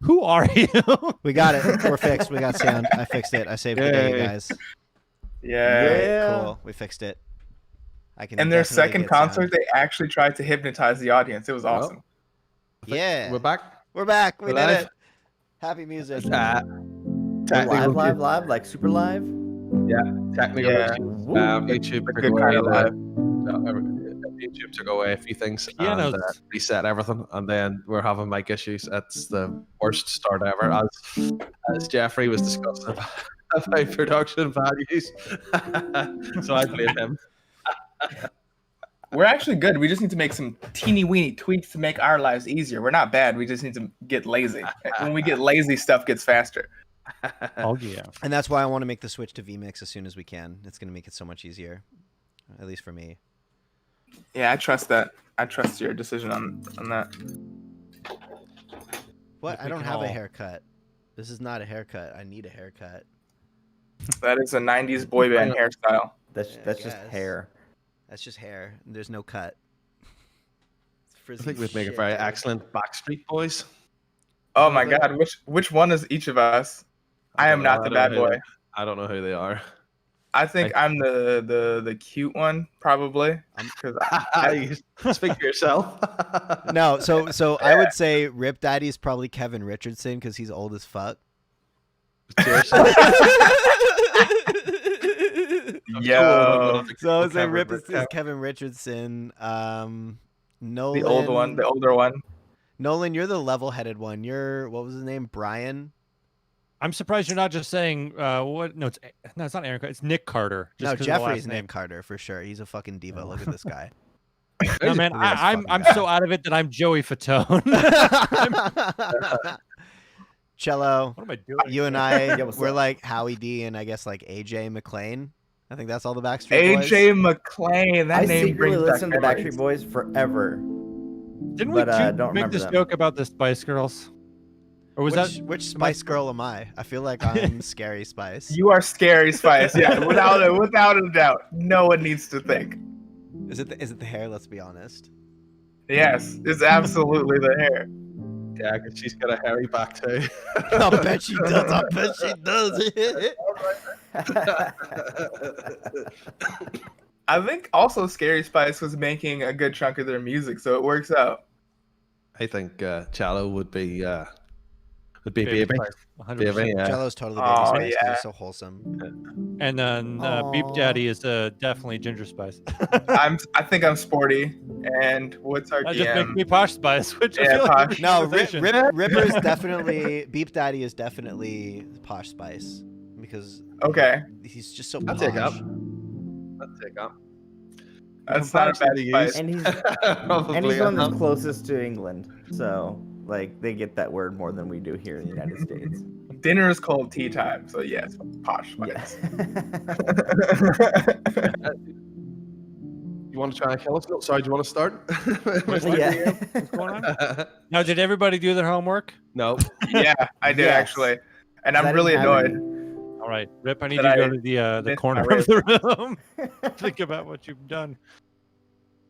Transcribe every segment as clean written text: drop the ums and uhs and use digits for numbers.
Who are you? We got it. We're fixed. We got sound. I fixed it. I saved the day, guys. Yeah. Cool. We fixed it. I can. And their definitely second get concert, sound. they actually tried to hypnotize the audience. It was awesome. Yeah. We're back. We're back. We We're did live. it. Happy music. Technical Live, like super live. technical Yeah. issues. YouTube The took good kind of away live. YouTube took away a few things Pianos. and reset everything, and then we're having mic issues. It's the worst start ever, as Jeffrey was discussing about production values. So I blame him. We're actually good. We just need to make some teeny weeny tweaks to make our lives easier. We're not bad. We just need to get lazy. When we get lazy, stuff gets faster. Oh yeah. And that's why I want to make the switch to vMix as soon as we can. It's going to make it so much easier, at least for me. Yeah, I trust that. I trust your decision on that. What? If I we don't can have a all- haircut. This is not a haircut. I need a haircut. That is a 90s boy band hairstyle. That's Yeah, that's just yes. hair. That's just hair. There's no cut. It's I frizzy think we'd make shit, a very dude. excellent Backstreet Boys. Oh my god, which one is each of us? I am not the bad boy. I don't know who they are. I think I'm the cute one, probably. Because You speak for yourself. No, so I would say Rip Daddy's probably Kevin Richardson because he's old as fuck. Cheers. Yo, So I would say Rip is Kevin Richardson. Nolan, the old one, the older one. Nolan, you're the level-headed one. You're what was his name? Brian. I'm surprised you're not just saying what? No, it's not Aaron. It's Nick Carter. Just No, 'cause of the Jeffrey's last Nick name. Carter for sure. He's a fucking diva. Look at this guy. No man, I'm so out of it that I'm Joey Fatone. Cello, What am I doing? you and I, Yeah, what's we're up? like Howie D and I guess like AJ McLean. I think that's all the Backstreet Boys. AJ McLean. That I name secretly brings back listened to memories. Backstreet Boys forever. Didn't but, we don't make remember this them. joke about the Spice Girls? Or was Which Spice Girl am I? I feel like I'm Scary Spice. You are Scary Spice, yeah, without a doubt. No one needs to think. Is it the hair? Let's be honest. Yes, it's absolutely the hair. Yeah, because she's got a hairy back too. I bet she does. I bet she does. I think also Scary Spice was making a good chunk of their music, so it works out. I think Cello would be Baby. Baby Spice, 100%. Baby, yeah. Jello's totally Baby Oh, Spice 'cause yeah. it's so wholesome. And then Beep Aw. Daddy is definitely Ginger Spice. I think I'm sporty. And what's our That just makes DM? me Posh Spice, which I Yeah, feel like Posh. No, conversation. Ripper's definitely Beep Daddy is definitely Posh Spice because Okay, he's just so I'll posh. take up. Let's take up. that's not a bad spice. and he's Probably and he's the one that's not. closest to England, so like they get that word more than we do here in the United States. Dinner is called tea time, so yes, Posh Spice. You want to try and kill us? No, sorry, do you want to start? Yeah. What's going on? Now, did everybody do their homework? No. Yeah, I did Yes. actually, and I I'm really didn't have annoyed. All right, Rip, I need you Did to go I to the miss corner my of the room. Think about what you've done.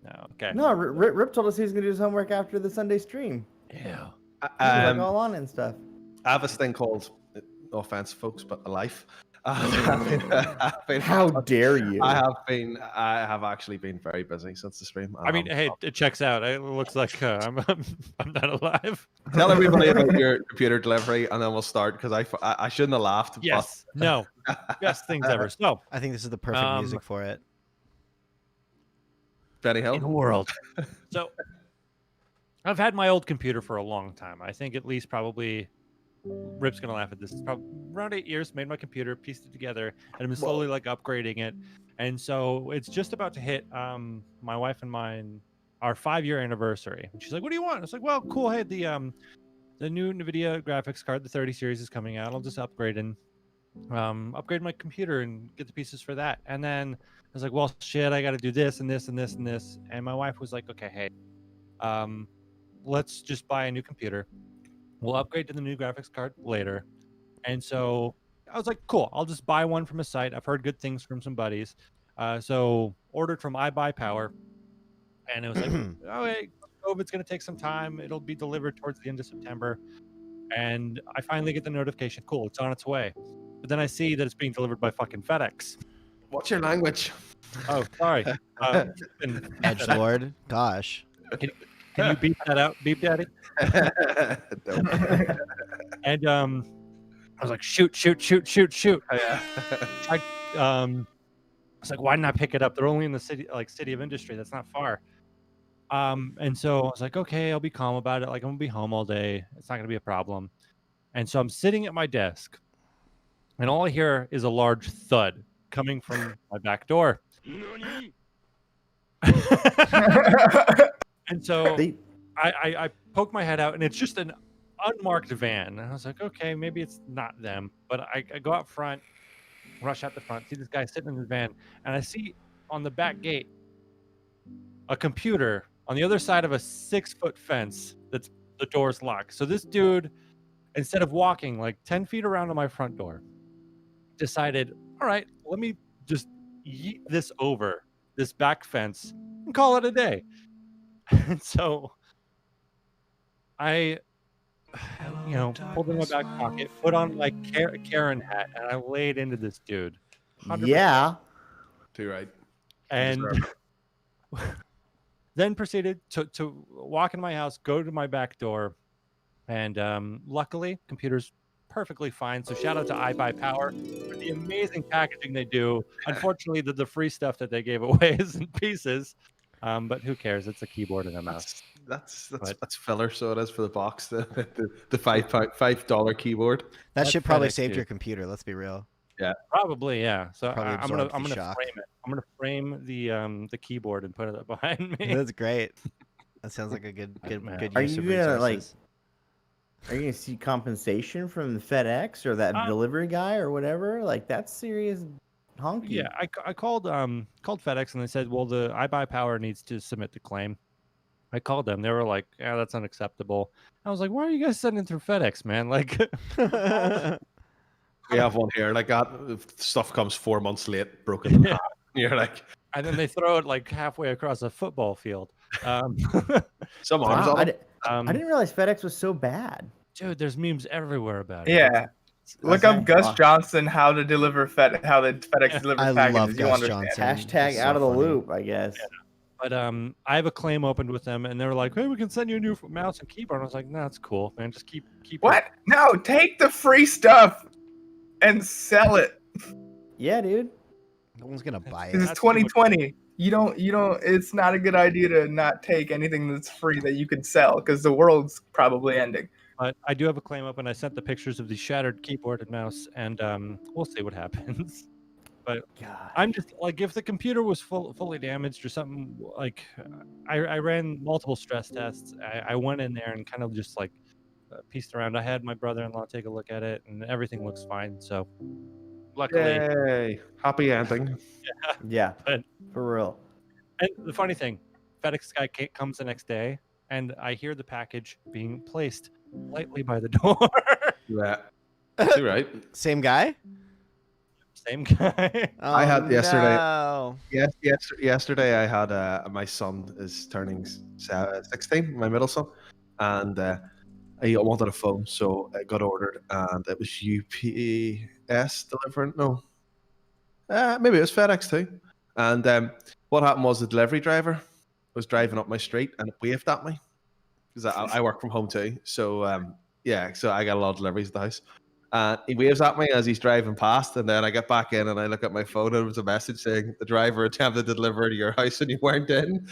No, okay. No, Rip told us he was gonna do his homework after the Sunday stream. Yeah. He was like all on and stuff. I have this thing called, no offense, folks, but a life. I've been- How dare you? I have actually been very busy since the stream. I mean, hey, it checks out. It looks like I'm not alive. Tell everybody about your computer delivery, and then we'll start. Because I shouldn't have laughed. Yes. No. Best things ever. So, I think this is the perfect music for it. Benny in the Hill. world. So, I've had my old computer for a long time. I think at least probably Rip's gonna laugh at this. It's probably around 8 years. Made my computer, pieced it together, and I've been slowly like upgrading it. And so it's just about to hit my wife and mine our 5-year anniversary. And she's like, "What do you want?" I was like, "Well, cool. Hey, the new NVIDIA graphics card, the 30 series, is coming out. I'll just upgrade and upgrade my computer and get the pieces for that." And then I was like, "Well, shit, I got to do this and this and this and this." And my wife was like, "Okay, hey, let's just buy a new computer. We'll upgrade to the new graphics card later." And so I was like, cool, I'll just buy one from a site. I've heard good things from some buddies. So ordered from iBuyPower. And it was like, oh, hey, COVID's going to take some time. It'll be delivered towards the end of September. And I finally get the notification. Cool, it's on its way. But then I see that it's being delivered by fucking FedEx. What's your language? Oh, sorry. Edgelord. Gosh. Can you beep that out, Beep Daddy? Don't. And I was like, shoot. Yeah. It's like, why didn't I pick it up? They're only in the city of Industry. That's not far. And so I was like, okay, I'll be calm about it. Like, I'm gonna be home all day. It's not gonna be a problem. And so I'm sitting at my desk, and all I hear is a large thud coming from my back door. And so I poke my head out, and it's just an unmarked van. And I was like, okay, maybe it's not them. But I go out front, rush out the front, see this guy sitting in the van, and I see on the back gate a computer on the other side of a 6-foot fence that's the door's locked. So this dude, instead of walking like 10 feet around to my front door, decided, all right, let me just yeet this over this back fence and call it a day. And so I, pulled in my back pocket, put on my Karen hat, and I laid into this dude. 100%. Yeah. Too right. And then proceeded to walk in my house, go to my back door, and luckily, computer's perfectly fine. So shout out to iBuyPower for the amazing packaging they do. Unfortunately, the free stuff that they gave away is in pieces, but who cares? It's a keyboard and a mouse. That's filler. So it is for the box. The $5 keyboard. That should probably FedEx, save dude. your computer. Let's be real. Probably, yeah. So Probably I'm gonna absorbs the shock. frame it. I'm gonna frame the keyboard and put it behind me. That's great. That sounds like a good Man. use Are of you gonna, like, resources. Are you gonna see compensation from the FedEx or that delivery guy or whatever? Like, that's serious honky. Yeah, I called FedEx and they said, well, the iBuyPower needs to submit the claim. I called them. They were like, yeah, that's unacceptable. I was like, why are you guys sending through FedEx, man? Like, We have one here. Like that stuff comes 4 months late, broken in half. You're like, and then they throw it like halfway across a football field. some arms Wow, on it. I didn't realize FedEx was so bad. Dude, there's memes everywhere about it. Yeah. Look Okay. up Gus Johnson, how to deliver how the FedEx delivers I packages. love You Gus understand. Johnson. Hashtag It's out so of the funny. loop, I guess. But I have a claim opened with them, and they were like, "Hey, we can send you a new mouse and keyboard." I was like, "No, it's cool, man. Just keep." What? No, take the free stuff and sell it. Yeah, dude. No one's gonna buy This it. is That's too much. 2020. You don't. It's not a good idea to not take anything that's free that you can sell because the world's probably ending. But I do have a claim open. I sent the pictures of the shattered keyboard and mouse, and we'll see what happens. But God. I'm just like, if the computer was fully damaged or something, like I ran multiple stress tests. I went in there and kind of just like pieced around. I had my brother-in-law take a look at it, and everything looks fine. So luckily, Yay. Happy ending. Yeah, But- for real. and the funny thing, FedEx guy comes the next day, and I hear the package being placed lightly by the door. Yeah. Too right. Same guy? Same guy. Oh, I had yesterday- no. Yes, yesterday I had my son is turning 16, my middle son, and he wanted a phone, so it got ordered, and it was UPS delivering. No, maybe it was FedEx too. And what happened was the delivery driver was driving up my street and waved at me because I work from home too. So yeah, so I got a lot of deliveries at the house. And he waves at me as he's driving past, and then I get back in and I look at my phone, and it was a message saying the driver attempted to deliver to your house and you weren't in.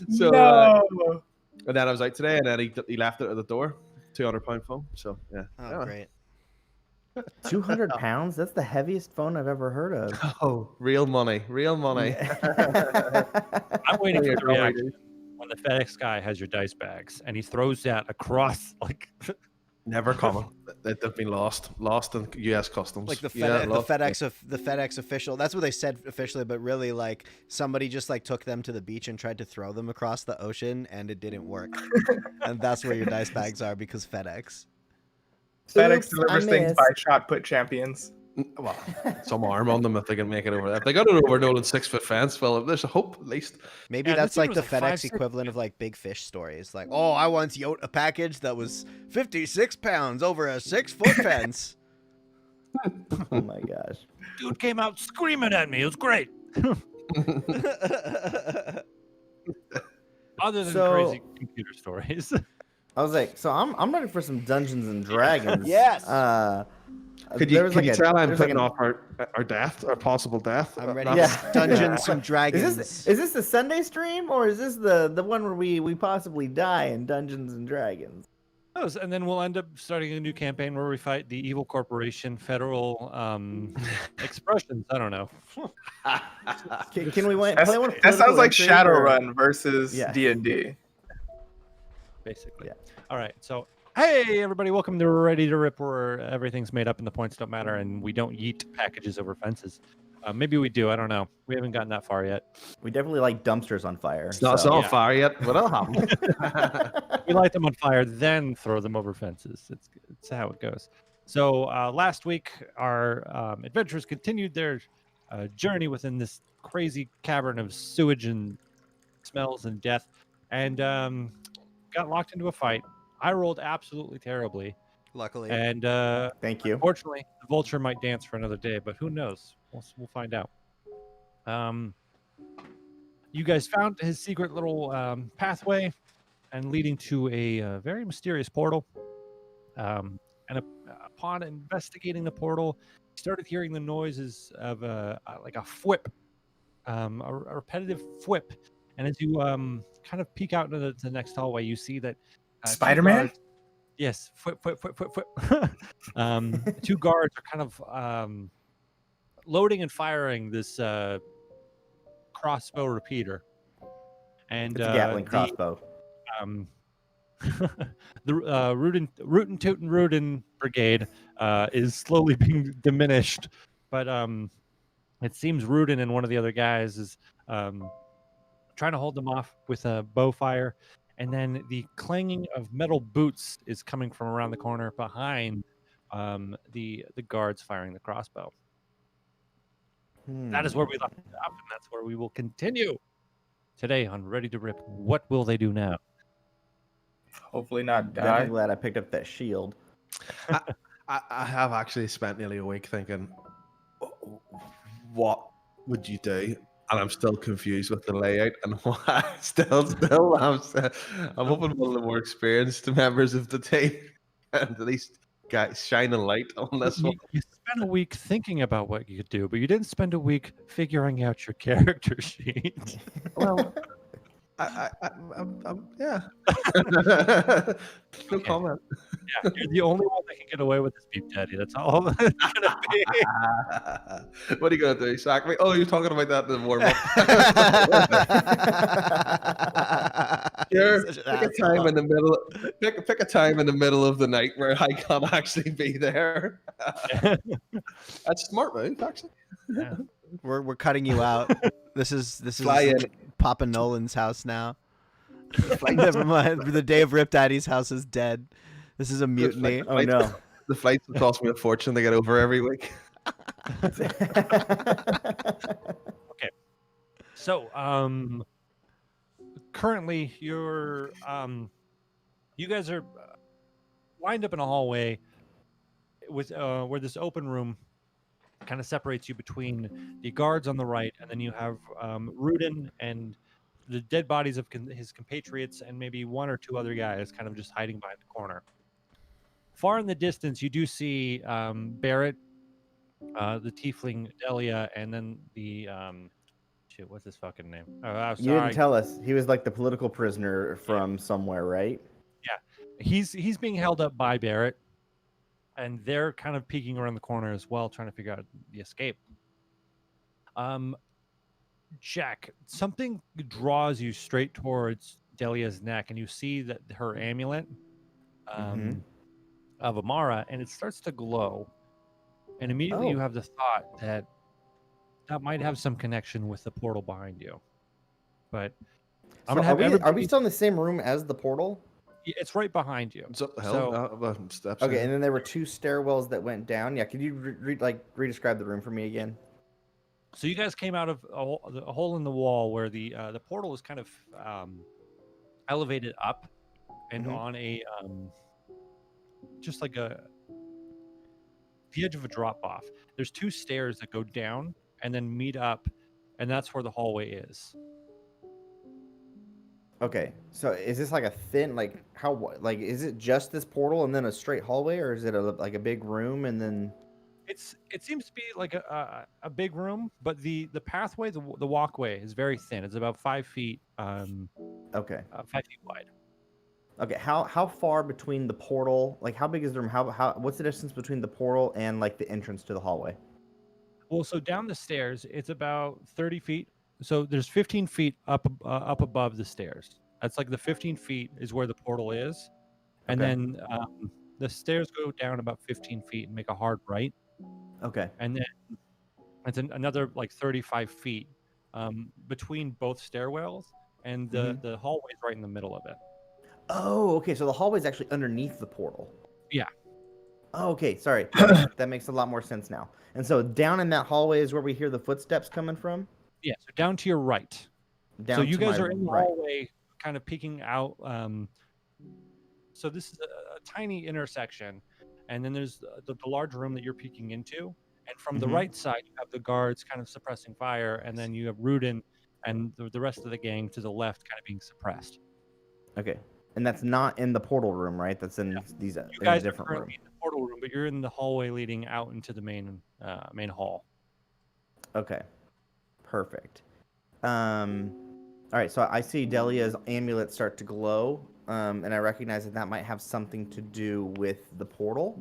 So, No. and then I was out today, and then he left it at the door, £200 phone. So yeah. Oh, great. 200 pounds? That's the heaviest phone I've ever heard of. Oh, real money, real money. I'm waiting for Yeah, the reaction when the FedEx guy has your dice bags and he throws that across like. Never coming. They've been lost in U.S. customs. Like the lost. FedEx official. That's what they said officially, but really, like, somebody just like took them to the beach and tried to throw them across the ocean, and it didn't work. And that's where your dice bags are, because FedEx. FedEx Oops, delivers I things missed. by shot put champions. Well, some arm on them if they can make it over. If they got it over Nolan's 6-foot fence, well, there's a hope at least. Maybe Yeah, that's this thing like the was like FedEx 5, 6 equivalent of like big fish stories. Like, oh, I once yoked a package that was 56 pounds over a 6-foot fence. Oh my gosh. Dude came out screaming at me. It was great. Other than So- crazy computer stories. I was like, so I'm ready for some Dungeons and Dragons. Yes. Could there you, was could like you a- tell I'm there's like putting an- off our death, our possible death? I'm ready Yeah. to dungeon some dragons. Is this the Sunday stream or is this the one where we possibly die in Dungeons and Dragons? And then we'll end up starting a new campaign where we fight the evil corporation, federal expressions. I don't know. Can we win? That sounds like Shadowrun versus Yeah. D&D. Basically. Yeah. All right. So, hey, everybody, welcome to Ready to Rip, where everything's made up and the points don't matter, and we don't yeet packages over fences. Maybe we do. I don't know. We haven't gotten that far yet. We definitely like dumpsters on fire. It's not so- on Yeah. fire yet, but it'll happen. We light them on fire, then throw them over fences. It's how it goes. So last week, our adventurers continued their journey within this crazy cavern of sewage and smells and death, and got locked into a fight. I rolled absolutely terribly, Luckily. and Thank you. unfortunately, the vulture might dance for another day, but who knows? We'll find out. You guys found his secret little pathway and leading to a very mysterious portal. Upon investigating the portal, you started hearing the noises of like a whip, a repetitive whip. And as you kind of peek out into the next hallway, you see that two Spider-Man? guards- Yes, whip. Two guards are kind of loading and firing this crossbow repeater, and It's a Gatling crossbow. the Rootin' Tootin' Rootin' Brigade is slowly being diminished, but it seems Rootin' and one of the other guys is trying to hold them off with a bow fire, and then the clanging of metal boots is coming from around the corner behind the guards firing the crossbow. That is where we left off, and that's where we will continue today on Ready to Rip. What will they do now? Hopefully not die. Definitely glad I picked up that shield. I have actually spent nearly a week thinking, what would you do? And I'm still confused with the layout and why. I'm hoping one of the more experienced members of the team and at least shine a light on this one. You spent a week thinking about what you could do, but you didn't spend a week figuring out your character sheet. Well, I'm yeah. No comment. Yeah, you're the only one that can get away with this, Beef Daddy. That's all it's gonna be. What are you gonna do? Sack me? Oh, you're talking about that in the warm up. Sure. Such an Pick a asshole. time in the middle. Pick a time in the middle of the night where I can't actually be there. That's a smart move, actually. Yeah. We're cutting you out. This is Fly in. Papa Nolan's house now. Never mind. The day of Rip Daddy's house is dead. This is a mutiny. Oh no. The flights will cost me a fortune to get over every week. So, currently, you guys are lined up in a hallway with where this open room kind of separates you between the guards on the right, and then you have Rudin and the dead bodies of his compatriots, and maybe one or two other guys kind of just hiding behind the corner. Far in the distance, you do see Barrett, the tiefling Delia, and then the shit. What's his fucking name? Oh, I'm You didn't sorry. tell us. He was like the political prisoner from somewhere, right? He's being held up by Barrett, and they're kind of peeking around the corner as well, trying to figure out the escape. Jack, something draws you straight towards Delia's neck, and you see that her amulet of Amara, and it starts to glow. And immediately you Oh. have the thought that might have some connection with the portal behind you. But I'm So gonna have are we everybody... still in the same room as the portal? It's right behind you. It's up the hill. So- Steps Okay, in. and then there were 2 stairwells that went down. Yeah, could you re-describe the room for me again? So you guys came out of a hole in the wall where the portal is kind of elevated up and Mhm. on a just like the edge of a drop off. There's 2 stairs that go down and then meet up, and that's where the hallway is. Okay, so is this like a thin, like like is it just this portal and then a straight hallway, or is it like a big room and then? It seems to be like a big room, but the pathway, the walkway is very thin. It's about 5 feet, Okay. 5 feet wide. Okay, how far between the portal? Like, how big is the room? How what's the distance between the portal and like the entrance to the hallway? Well, so down the stairs, it's about 30 feet. So there's 15 feet up above the stairs. That's like the 15 feet is where the portal is, and Okay. then the stairs go down about 15 feet and make a hard right, Okay. and then it's another like 35 feet between both stairwells, and the hallway is right in the middle of it. Oh, okay. So the hallway's actually underneath the portal. Yeah. Oh, okay. Sorry. That makes a lot more sense now. And so down in that hallway is where we hear the footsteps coming from? Yeah, so down to your right. Down So you to guys my are in the right. hallway, kind of peeking out. So this is a tiny intersection, and then there's the large room that you're peeking into. And from the Mhm. right side, you have the guards kind of suppressing fire, and then you have Rudin and the rest of the gang to the left kind of being suppressed. Okay. And that's not in the portal room, right? That's in these You in a guys are different room. currently in the portal room, but you're in the hallway leading out into the main hall. Okay. Perfect. All right, so I see Delia's amulet start to glow, and I recognize that might have something to do with the portal.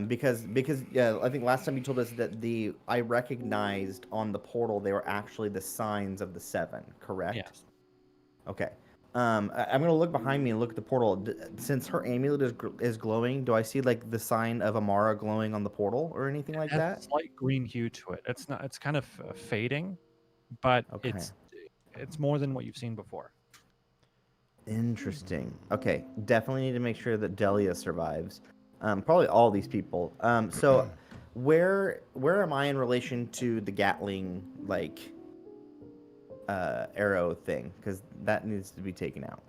Because yeah, I think last time you told us that I recognized on the portal they were actually the signs of the 7, correct? Yes. Okay. I'm gonna look behind me and look at the portal. Since her amulet is glowing, do I see like the sign of Amara glowing on the portal or anything like It has that? a slight green hue to it. It's not. It's kind of fading, but Okay. it's more than what you've seen before. Interesting. Okay, definitely need to make sure that Delia survives. Probably all these people. So where am I in relation to the Gatling like arrow thing? Because that needs to be taken out.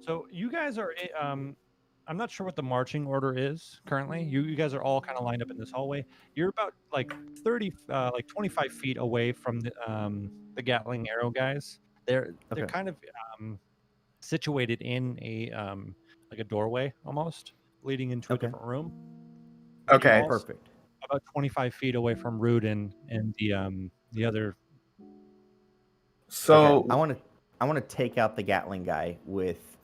So you guys are. I'm not sure what the marching order is currently. You guys are all kind of lined up in this hallway. You're about like 25 feet away from the Gatling arrow guys. They're Okay. kind of situated in a like a doorway almost leading into a Okay. different room. Okay. You're also Perfect. about 25 feet away from Rudin and the other. So Okay, I want to take out the Gatling guy with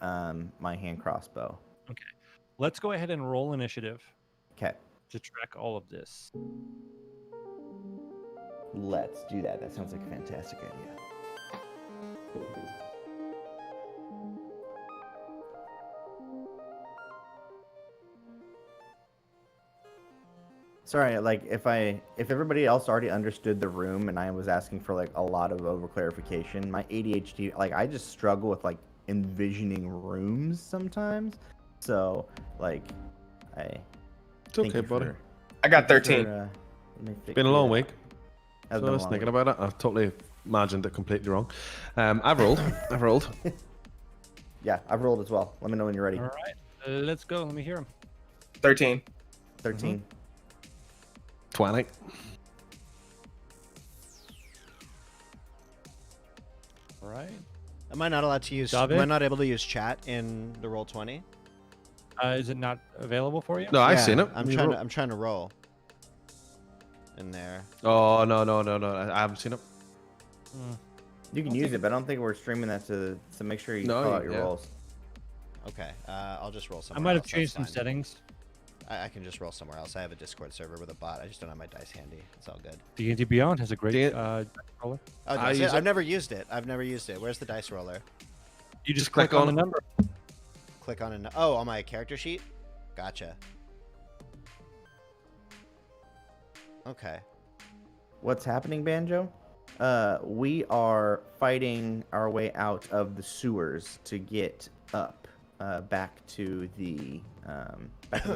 my hand crossbow. Okay, let's go ahead and roll initiative Okay, to track all of this. let's do that. That sounds like a fantastic idea. Sorry, like if everybody else already understood the room and I was asking for like a lot of over clarification, my ADHD, like I just struggle with like envisioning rooms sometimes. So like It's thank okay, you buddy. for- I got thank you 13. for, let me fix Been a long that. week. Has So been I a was long thinking week. about it. I've totally imagined it completely wrong. I've rolled. I've rolled. Yeah, I've rolled as well. Let me know when you're ready. All right, let's go. Let me hear him. 13. 13. 20. All right. Am I not allowed to use? David? Am I not able to use chat in the roll 20? Is it not available for you? No, I've seen it. I'm You trying. roll. I'm trying to roll. In there. Oh no. I haven't seen it. You can use it, but I don't think we're streaming that to make sure you No, call out your yeah. rolls. Okay. I'll just roll I somewhere. might have else, changed some that's fine. settings. I can just roll somewhere else. I have a Discord server with a bot. I just don't have my dice handy. It's all good. D&D Beyond has a great D- dice roller. Oh, I does it? use it. I've never used it. I've never used it. Where's the dice roller? You just Just click click on the on- number. Click on an. Oh, on my character sheet. Gotcha. Okay. What's happening, Banjo? We are fighting our way out of the sewers to get up. back to the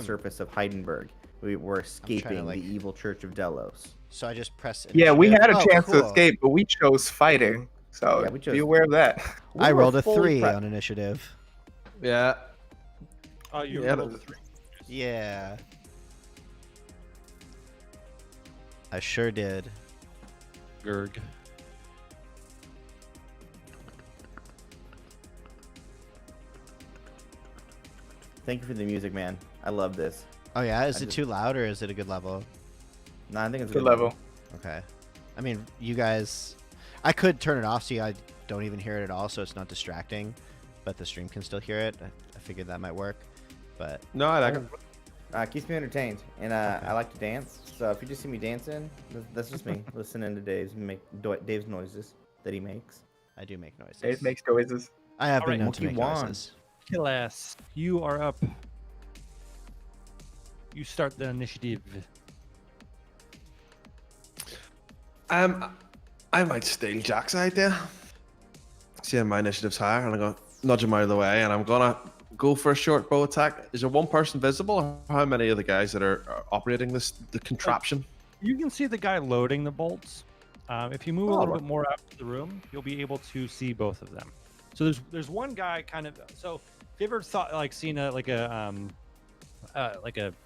surface of Heidenberg. We're escaping like- the evil Church of Delos. So I just press. Yeah, we initiative. had a Oh, chance to cool. escape, but we chose fighting. So Yeah, we chose- be aware of that. We I were rolled a fully 3 on initiative. Yeah. Oh, you Yeah, rolled but- 3. Yeah. I sure did. Gerg. Thank you for the music, man. I love this. Oh yeah, is I it just- too loud or is it a good level? No, I think it's a Good level. Okay. I mean, you guys, I could turn it off so you guys don't even hear it at all, so it's not distracting, but the stream can still hear it. I figured that might work, but No, I like it. Keeps me entertained, and I like to dance. So if you just see me dancing, that's just me listening to Dave's noises that he makes. I do make noises. Dave makes noises. I have been Alright, known what to you make want? noises. Killas, you are up. You start the initiative. I might steal Jack's idea. Seeing my initiative's higher, and I'm gonna nudge him out of the way, and I'm gonna go for a short bow attack. Is there one person visible, or how many of the guys that are operating the contraption? You can see the guy loading the bolts. If you move a Oh, little right. bit more out of the room, you'll be able to see both of them. So there's one guy kind of. So if you ever seen like a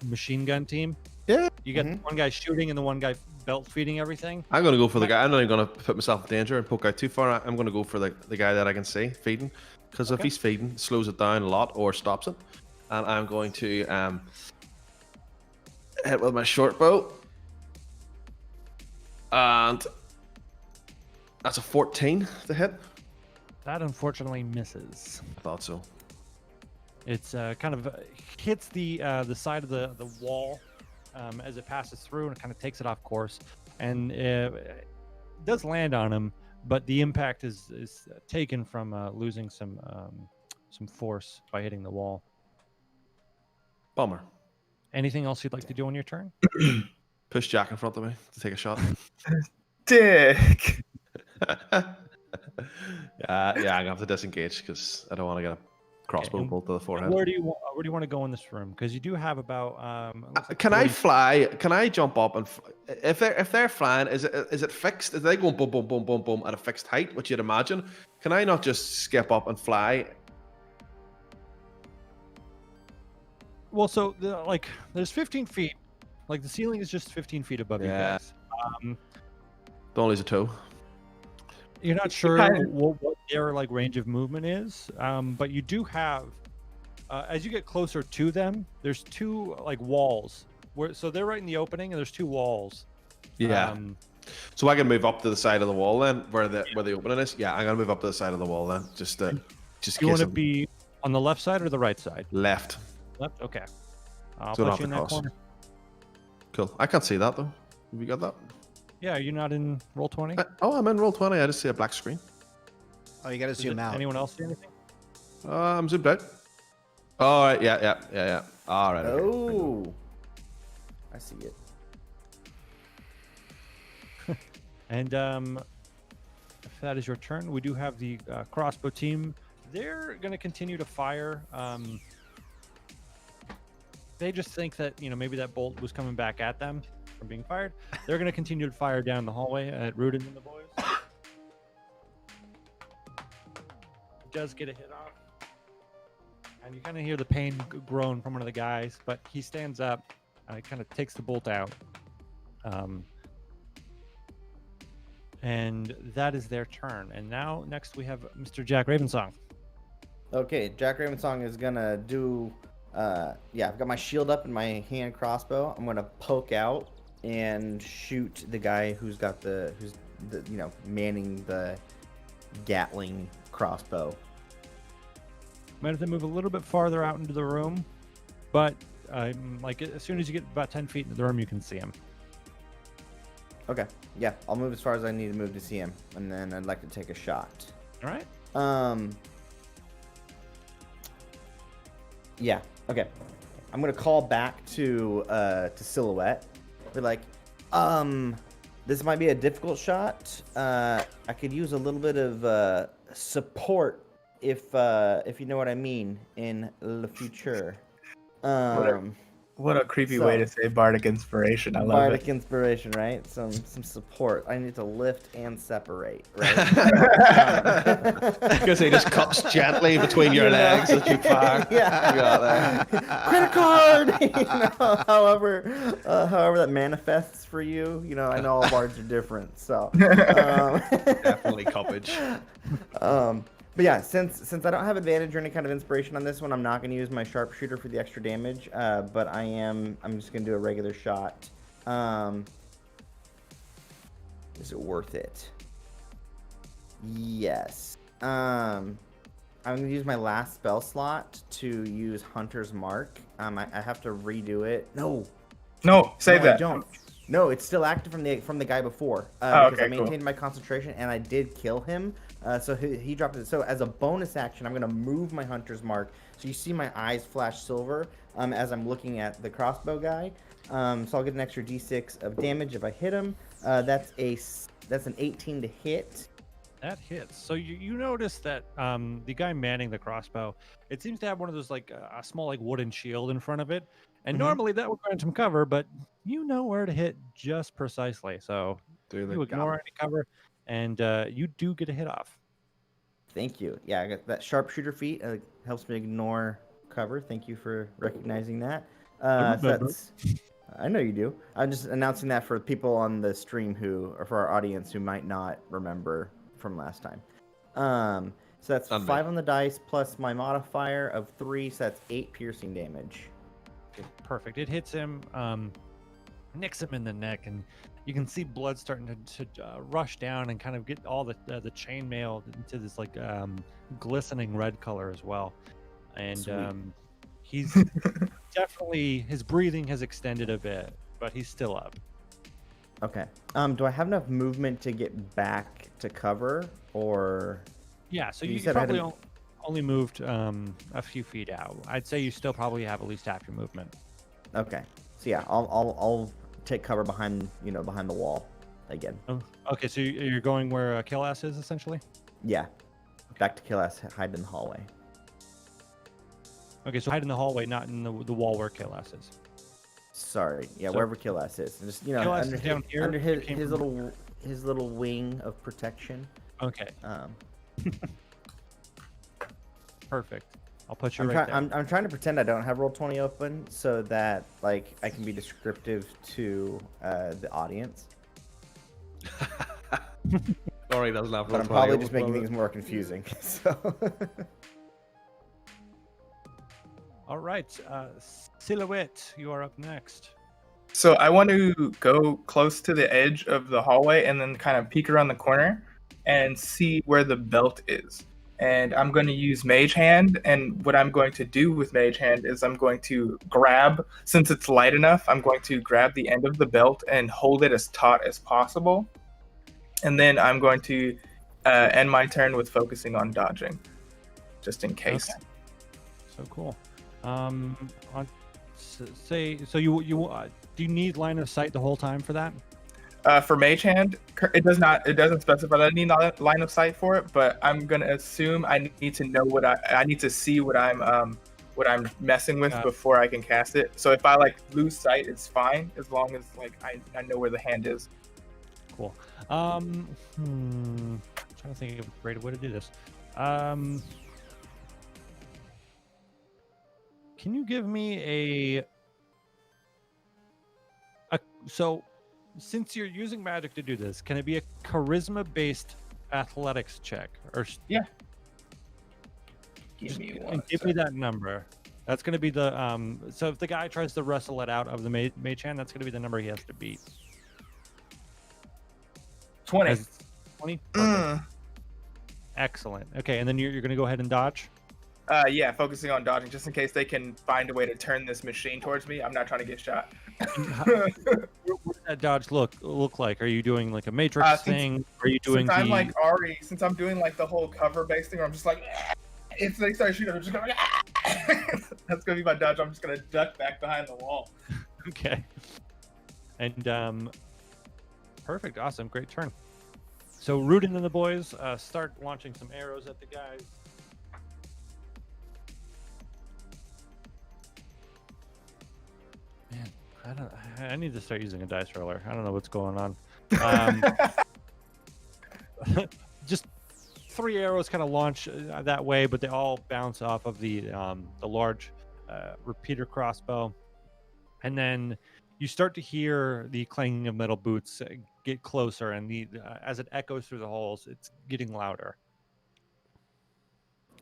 machine gun team? Yeah. You got one guy shooting and the one guy belt feeding everything. I'm gonna go for the guy. I'm not even gonna put myself in danger and poke out too far. I'm gonna go for the guy that I can see feeding, because if Okay. he's feeding, it slows it down a lot or stops it. And I'm going to hit with my short bow, and that's a 14 to hit. That unfortunately misses. I thought so. It's kind of hits the side of the wall as it passes through, and it kind of takes it off course, and it does land on him, but the impact is taken from losing some force by hitting the wall. Bummer. Anything else you'd like to do on your turn? Push Jack in front of me to take a shot. Dick. Yeah, I'm gonna have to disengage because I don't want to get a crossbow and bolt to the forehead. Where do you want to go in this room? Because you do have about looks like Can I 40 fly? Can I jump up and if they're flying, is it fixed? Is they going boom boom boom boom boom at a fixed height, which you'd imagine? Can I not just skip up and fly? Well, so there's 15 feet. Like the ceiling is just 15 feet above you Yeah. guys. Don't lose a toe. You're not sure kind of- what their range of movement is, but you do have. As you get closer to them, there's two walls. So they're right in the opening, and there's two walls. Yeah. So I can move up to the side of the wall then, where the opening is. Yeah, I'm gonna move up to the side of the wall then, just You in want case to I'm be on the left side or the right side? left. Left. Okay. I'll So put not you in the that cross. corner. Cool. I can't see that though. Have you got that? Yeah, you're not in roll 20. I'm in roll 20. I just see a black screen. Oh, you gotta zoom out. Anyone else see anything? I'm zoomed out. All right. Yeah. All right. okay. Oh, I see it. And if that is your turn, we do have the crossbow team. They're going to continue to fire. They just think that maybe that bolt was coming back at them from being fired. They're going to continue to fire down the hallway at Rudin and the boys. Does get a hit off, and you kind of hear the pain groan from one of the guys, but he stands up. He kind of takes the bolt out. And that is their turn. And now next we have Mr. Jack Ravensong. Okay, Jack Ravensong is gonna do. I've got my shield up and my hand crossbow. I'm gonna poke out and shoot the guy who's manning the Gatling crossbow. Might have to move a little bit farther out into the room, but as soon as you get about 10 feet into the room, you can see him. Okay, yeah, I'll move as far as I need to move to see him, and then I'd like to take a shot. All right. Yeah. Okay. I'm gonna call back to Silhouette. Be like, this might be a difficult shot. I could use a little bit of support if you know what I mean in the future. What a creepy So- way to say bardic inspiration. I love Bardic it. inspiration, right? Some support. I need to lift and separate, right? Because he just cuts gently between your legs as you fire. Yeah. You got there. Credit card. However that manifests for you. I know all bards are different, so. Definitely cuppage. But yeah, since I don't have advantage or any kind of inspiration on this one, I'm not going to use my sharpshooter for the extra damage. But I'm just going to do a regular shot. Is it worth it? Yes. I'm going to use my last spell slot to use Hunter's Mark. I have to redo it. No, Save no, I that. don't. No, it's still active from the guy before. Oh, Because I okay, cool. maintained my concentration and I did kill him. So he dropped it. So as a bonus action, I'm going to move my Hunter's Mark. So you see my eyes flash silver as I'm looking at the crossbow guy. So I'll get an extra d6 of damage if I hit him. That's an 18 to hit. That hits. So you notice that the guy manning the crossbow, it seems to have one of those like a small like wooden shield in front of it, and Mhm. normally that would grant him cover, but you know where to hit just precisely. So you ignore any cover, and you do get a hit off. Thank you. Yeah, I got that sharpshooter feat. Helps me ignore cover. Thank you for recognizing that. So that's. I know you do. I'm just announcing that for people on the stream or for our audience who might not remember from last time. So that's 5 on the dice plus my modifier of 3, so that's 8 piercing damage. Okay, perfect. It hits him, nicks him in the neck, and you can see blood starting to rush down and kind of get all the chainmail into this like glistening red color as well. And he's definitely, his breathing has extended a bit, but he's still up. Okay. Do I have enough movement to get back to cover, or? Yeah, so You you said I had probably only moved a few feet out. I'd say you still probably have at least half your movement. Okay. So yeah, I'll take cover behind the wall again. Oh, okay, so you're going where Kill-Ass is essentially? Yeah. Back to Kill-Ass, hide in the hallway. Okay, so hide in the hallway, not in the wall where Kill-Ass is. Sorry. Yeah, So- wherever Kill-Ass is. Just Kill-Ass under is down here. under It came his from- little wing of protection. Okay, perfect. I'll put you I'm right there. I'm trying to pretend I don't have Roll20 open so that like I can be descriptive to the audience. Sorry, doesn't have But I'm probably just making things more confusing. So All right, Silhouette, you are up next. So I want to go close to the edge of the hallway and then kind of peek around the corner and see where the belt is. And I'm going to use Mage Hand. And what I'm going to do with Mage Hand is I'm going to grab, since it's light enough, I'm going to grab the end of the belt and hold it as taut as possible. And then I'm going to end my turn with focusing on dodging, just in case. Okay. So cool. Say so you do you need line of sight the whole time for that? For Mage Hand, it doesn't specify that I need line of sight for it, but I'm gonna assume I need to know I need to see what I'm messing with before I can cast it. So if I like lose sight, it's fine as long as like I know where the hand is. Cool. Trying to think of a great way to do this. Can you give me so since you're using magic to do this, can it be a charisma-based athletics check? Or Yeah. Give me that number. That's going to be the so if the guy tries to wrestle it out of the mage hand, that's going to be the number he has to beat. 20. 20? Excellent. Okay, and then you're going to go ahead and dodge? Yeah, focusing on dodging just in case they can find a way to turn this machine towards me. I'm not trying to get shot. What does that dodge look like? Are you doing like a matrix thing? Are you doing Since I'm doing like the whole cover based thing where I'm just like, if they start shooting, I'm just going that's gonna be my dodge. I'm just gonna duck back behind the wall. Okay. And perfect, awesome, great turn. So Rudin and the boys start launching some arrows at the guys. I need to start using a dice roller. I don't know what's going on. Just 3 arrows kind of launch that way, but they all bounce off of the large repeater crossbow, and then you start to hear the clanging of metal boots get closer, and as it echoes through the halls, it's getting louder.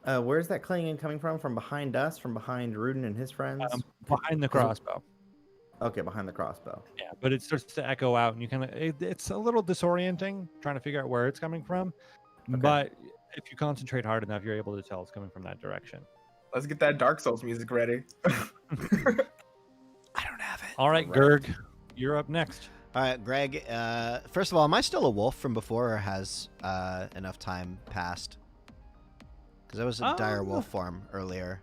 Where's that clanging coming from? From behind us? From behind Rudin and his friends? Behind the crossbow. Okay, behind the crossbow. Yeah, but it starts to echo out, and you kind of it's a little disorienting trying to figure out where it's coming from. Okay. But if you concentrate hard enough, you're able to tell it's coming from that direction. Let's get that Dark Souls music ready. I don't have it. All right, Gerg, you're up next. All right, Greg. First of all, am I still a wolf from before, or has enough time passed? Because I was a dire wolf form earlier.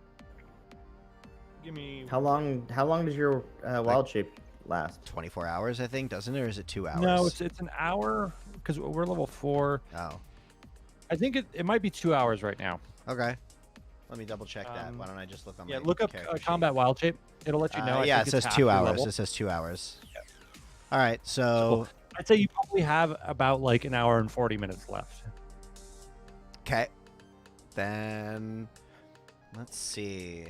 Give me. How long does your wild shape last? 24 hours, I think, doesn't it? Or is it 2 hours? No, it's an hour because we're level 4. Oh, I think it might be 2 hours right now. okay. Let me double check that. Why don't I just look on my Look up character sheet? combat wild shape. It'll let you know. I yeah, think it it's says half 2 your hours. level. It says 2 hours. All right, so I'd say you probably have about like an hour and 40 minutes left. okay. Then let's see.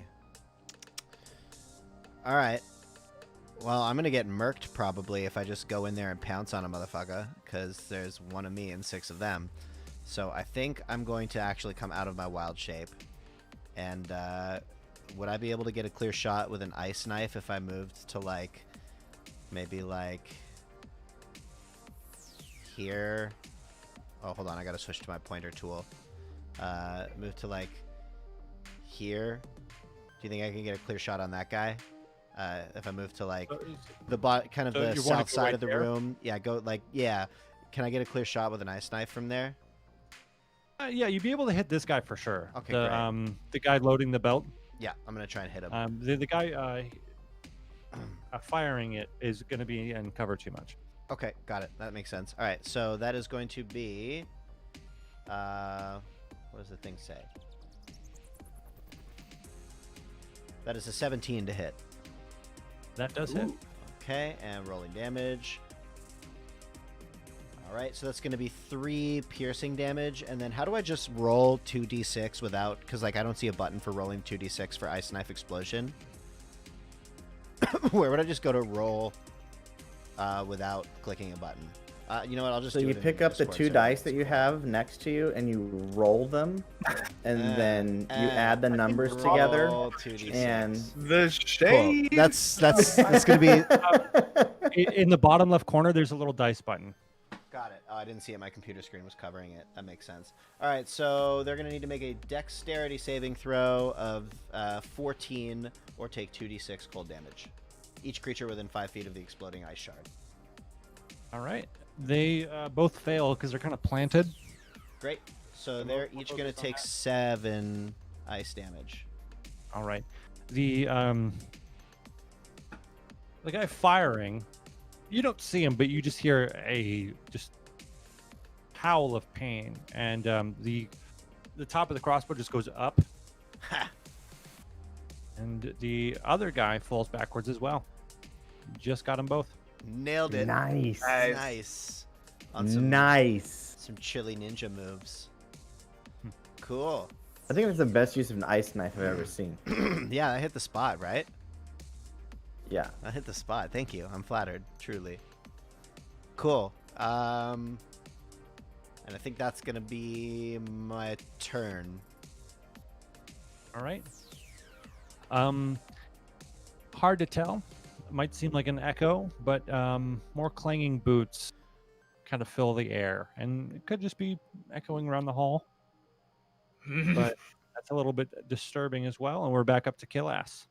All right. Well, I'm gonna get murked probably if I just go in there and pounce on a motherfucker, because there's 1 of me and 6 of them. So I think I'm going to actually come out of my wild shape. And would I be able to get a clear shot with an ice knife if I moved to like maybe like here? Oh, hold on, I gotta switch to my pointer tool. Move to like here. Do you think I can get a clear shot on that guy? If I move to like the kind of the south side of the room. Yeah, go like, yeah. Can I get a clear shot with an ice knife from there? Yeah, you'd be able to hit this guy for sure. Okay, the guy loading the belt. Yeah, I'm gonna try and hit him. The guy firing it is going to be in cover too much. Okay, got it. That makes sense. All right, so that is going to be. What does the thing say? That is a 17 to hit. That does hit. Okay, and rolling damage. All right, so that's going to be 3 piercing damage, and then how do I just roll 2d6 without? Because like I don't see a button for rolling 2d6 for ice knife explosion. Where would I just go to roll without clicking a button? You know what? I'll just. So do you it in pick up the Discord 2 so dice that you Discord. have next to you, and you roll them, and then you add the numbers Roll together. 2d6. And The shade. Cool. That's gonna be. In the bottom left corner, there's a little dice button. Got it. Oh, I didn't see it. My computer screen was covering it. That makes sense. All right, so they're going to need to make a dexterity saving throw of 14 or take 2d6 cold damage. Each creature within 5 feet of the exploding ice shard. All right. They both fail because they're kind of planted. Great. So they're each going to take 7 ice damage. All right. The guy firing, you don't see him, but you just hear a just howl of pain, and the top of the crossbow just goes up, and the other guy falls backwards as well. Just got them both. Nailed it. nice, Nice. On some, nice. some chilly ninja moves. Cool. I think that's the best use of an ice knife I've ever seen. Yeah, I hit the spot, right? Yeah. I hit the spot. Thank you. I'm flattered, truly. Cool. And I think that's gonna be my turn. All right. Hard to tell. It might seem like an echo, but more clanging boots kind of fill the air, and it could just be echoing around the hall. But that's a little bit disturbing as well, and we're back up to kill ass.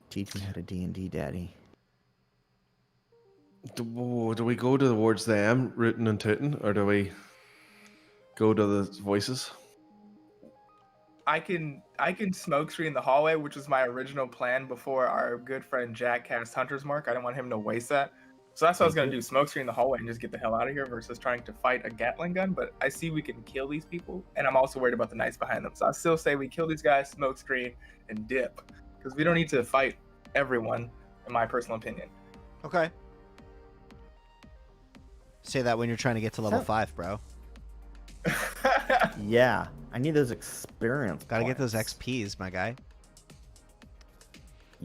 Teach me how to D&D, Daddy. Do we go towards them, rooting and tooting, or do we go to the voices? I can smoke screen the hallway, which was my original plan before our good friend Jack cast Hunter's Mark. I didn't want him to waste that. So that's what I was going to do, smoke screen the hallway and just get the hell out of here versus trying to fight a Gatling gun. But I see we can kill these people, and I'm also worried about the knights behind them. So I still say we kill these guys, smoke screen, and dip. Because we don't need to fight everyone. in my personal opinion. Okay. Say that when you're trying to get to level So- 5, bro. Yeah, I need those experience. Gotta get those points. XPs, my guy.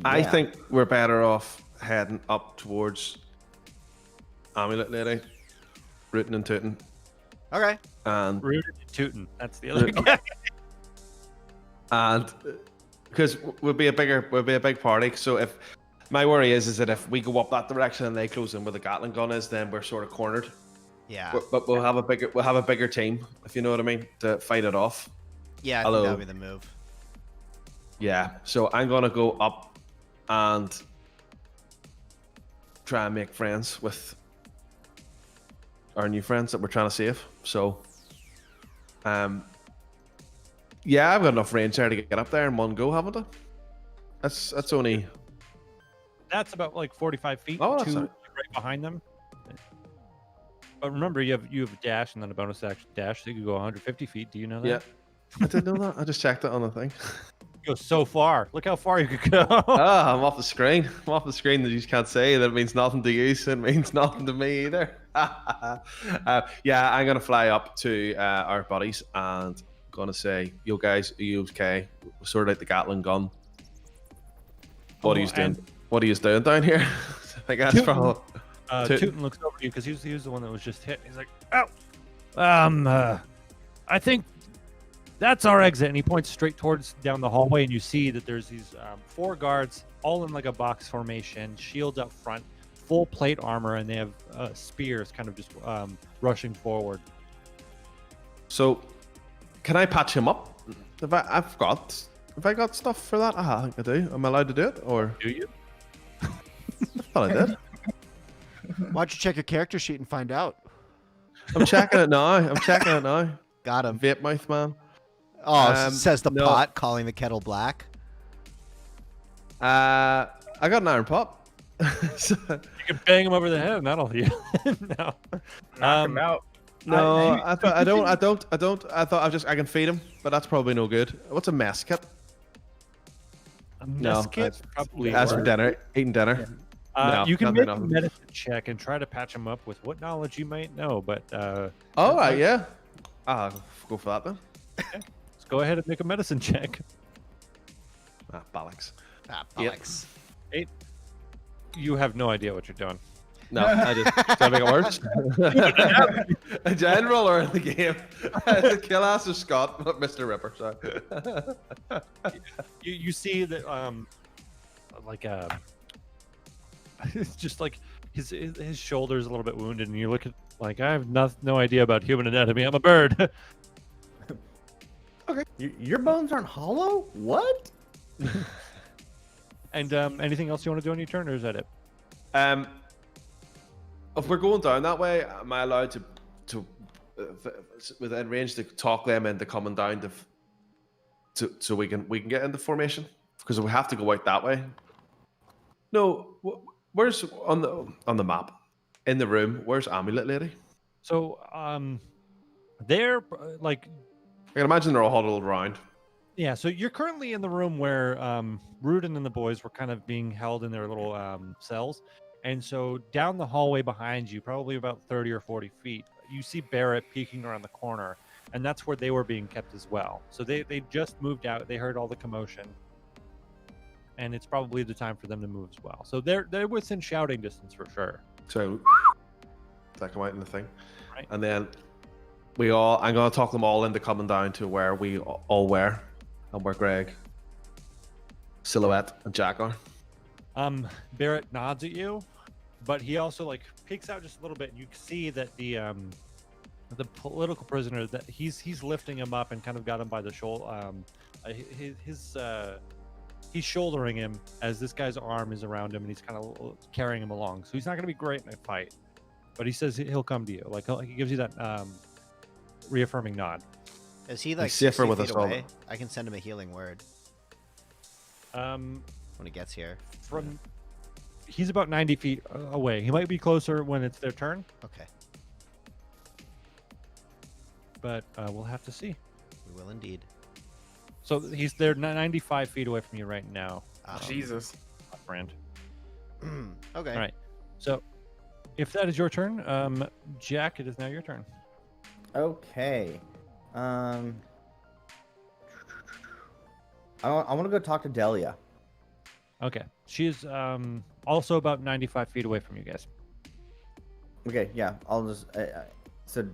I Yeah. think we're better off heading up towards Amulet Lady, rootin' and tootin', Okay. and Rooted and tootin'. That's the other Root- guy. and because we'll be a big party. So if my worry is that if we go up that direction and they close in where the Gatling gun is, then we're sort of cornered. Yeah. But we'll have a bigger team, if you know what I mean, to fight it off. Yeah, I Hello. think that would be the move. Yeah. So I'm gonna go up and try and make friends with our new friends that we're trying to save. So, yeah, I've got enough range there to get up there in one go, haven't I? That's only. That's about like 45 feet. Oh, that's two all right. right behind them. But remember, you have a dash and then a bonus action dash, so you could go 150 feet. Do you know that? Yeah. I didn't know that. I just checked it on the thing. You go so far. Look how far you could go. Ah, I'm off the screen. I'm off the screen that you just can't say. That means nothing to you. So it means nothing to me either. Yeah, I'm gonna fly up to our buddies and gonna say, "Yo guys, are you okay? We sorted out the Gatling gun. What are you doing? and- What are you doing down here?" I think that's Tootin'. probably. Tootin looks over to you because he was the one that was just hit. He's like, "Oh, I think that's our exit." And he points straight towards down the hallway, and you see that there's these 4 guards, all in like a box formation, shields up front, full plate armor, and they have spears, kind of just rushing forward. So, can I patch him up? Have I got stuff for that? I think I do. Am I allowed to do it, or Do you? I thought I did? Why don't you check your character sheet and find out? I'm checking it now. Got him. Vape mouth man. Oh, says the no. pot, calling the kettle black. I got an iron pot. So- You can bang him over the head, and that'll heal. No. Knock him out. no, I don't. I thought I can feed him, but that's probably no good. What's a mess kit? A No, mess kit probably. That's for works. dinner. Eating dinner. No, You can nothing, make a nothing. medicine check and try to patch him up with what knowledge you might know, but All right, yeah. I'll go for that then. let's go ahead and make a medicine check. Ah, bollocks. Ah, Yep. bollocks. You have no idea what you're doing. No, I just try to make it worse. In general or in the game? Kill ass or Scott, not MrRipper. Sorry. You see that like it's just like his shoulder's a little bit wounded, and you look at like, I have no idea about human anatomy. I'm a bird. Your bones aren't hollow? What? And anything else you want to do on your turn, or is that it? If we're going down that way, am I allowed to within range to talk them into coming down so we can get into formation? Because we have to go out that way. No, where's on the map in the room? Where's Amulet Lady? So they're like, I can imagine they're all huddled around. yeah. So you're currently in the room where Rudin and the boys were kind of being held in their little cells. And so down the hallway behind you, probably about 30 or 40 feet, you see Barrett peeking around the corner, and that's where they were being kept as well. So they just moved out. They heard all the commotion, and it's probably the time for them to move as well. So they're within shouting distance for sure. So that come out in the thing, Right. and then I'm gonna talk them all into coming down to where we all were, and where Greg, Silhouette, and Jack are. Barrett nods at you, but he also like peeks out just a little bit, and you can see that the political prisoner, that he's lifting him up and kind of got him by the shoulder. He's shouldering him as this guy's arm is around him, and he's kind of carrying him along. So he's not going to be great in a fight, but he says he'll come to you. Like he gives you that reaffirming nod. Is he like He's safer 60 with feet us all. away? I can send him a healing word Um, when he gets here. from he's about 90 feet away. He might be closer when it's their turn, Okay, but we'll have to see. we will indeed. So they're 95 feet away from you right now, Um, Jesus. friend. Okay. All right. So, if that is your turn, Jack, it is now your turn. Okay. I want to go talk to Delia. Okay. She's also about 95 feet away from you guys. Okay, yeah. I'll just so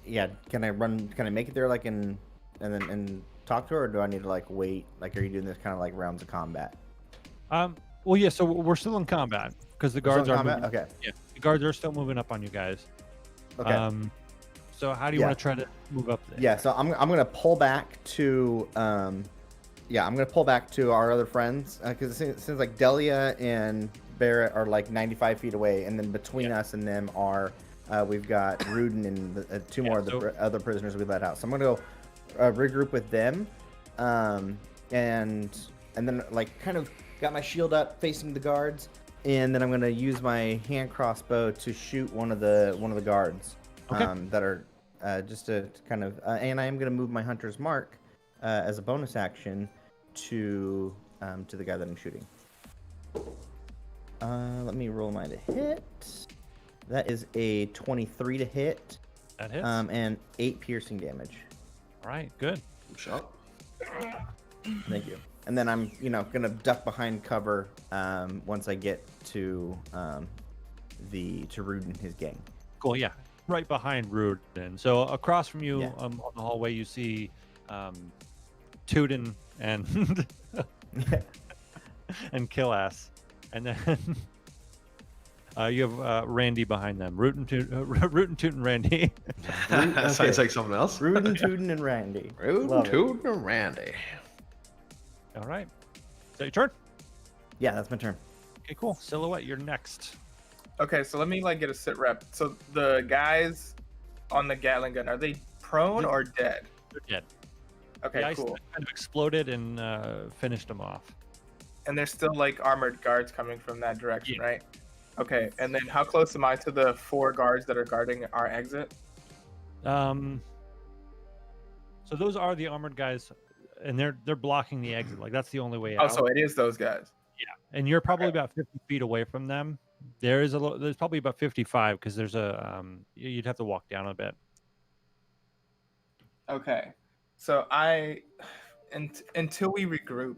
yeah. Can I run? Can I make it there like and talk to her, or do I need to like wait? Like, are you doing this kind of like rounds of combat? Well, yeah. So we're still in combat because the guards are moving. Okay. Yeah, the guards are still moving up on you guys. Okay. So how do you want to try to move up there? Yeah. So I'm gonna pull back to yeah, I'm gonna pull back to our other friends because it seems like Delia and Barrett are like 95 feet away, and then between us and them are we've got Rudin and two more of the other prisoners we let out. So I'm gonna go regroup with them, and then like kind of got my shield up facing the guards, and then I'm gonna use my hand crossbow to shoot one of the guards that are just to kind of and I am gonna move my hunter's mark as a bonus action to the guy that I'm shooting. Let me roll mine to hit. That is a 23 to hit. That hits. And 8 piercing damage. All right, good. Shot. Thank you. And then I'm, gonna duck behind cover once I get to Rude and his gang. Cool. Yeah, right behind Rude. And so across from you Yeah. on the hallway, you see Tootin and and Killass, and then you have Randy behind them. Root and Toot and Randy. Sounds like something else. Rudin, Tootin, and Randy. Rude, Love it. Toot, and Randy. All right. Is that your turn? Yeah, that's my turn. Okay, cool. Silhouette, you're next. Okay, so let me like get a sit rep. So the guys on the Gatling gun, are they prone or dead? They're dead. Okay, The ice cool. kind of exploded and finished them off. And there's still like armored guards coming from that direction, Yeah. right? Okay, and then how close am I to the 4 guards that are guarding our exit? So those are the armored guys, and they're blocking the exit. Like that's the only way Oh, out. so it is those guys. And you're probably about 50 feet away from them. There's probably about 55 because there's a you'd have to walk down a bit. Okay, so until we regroup,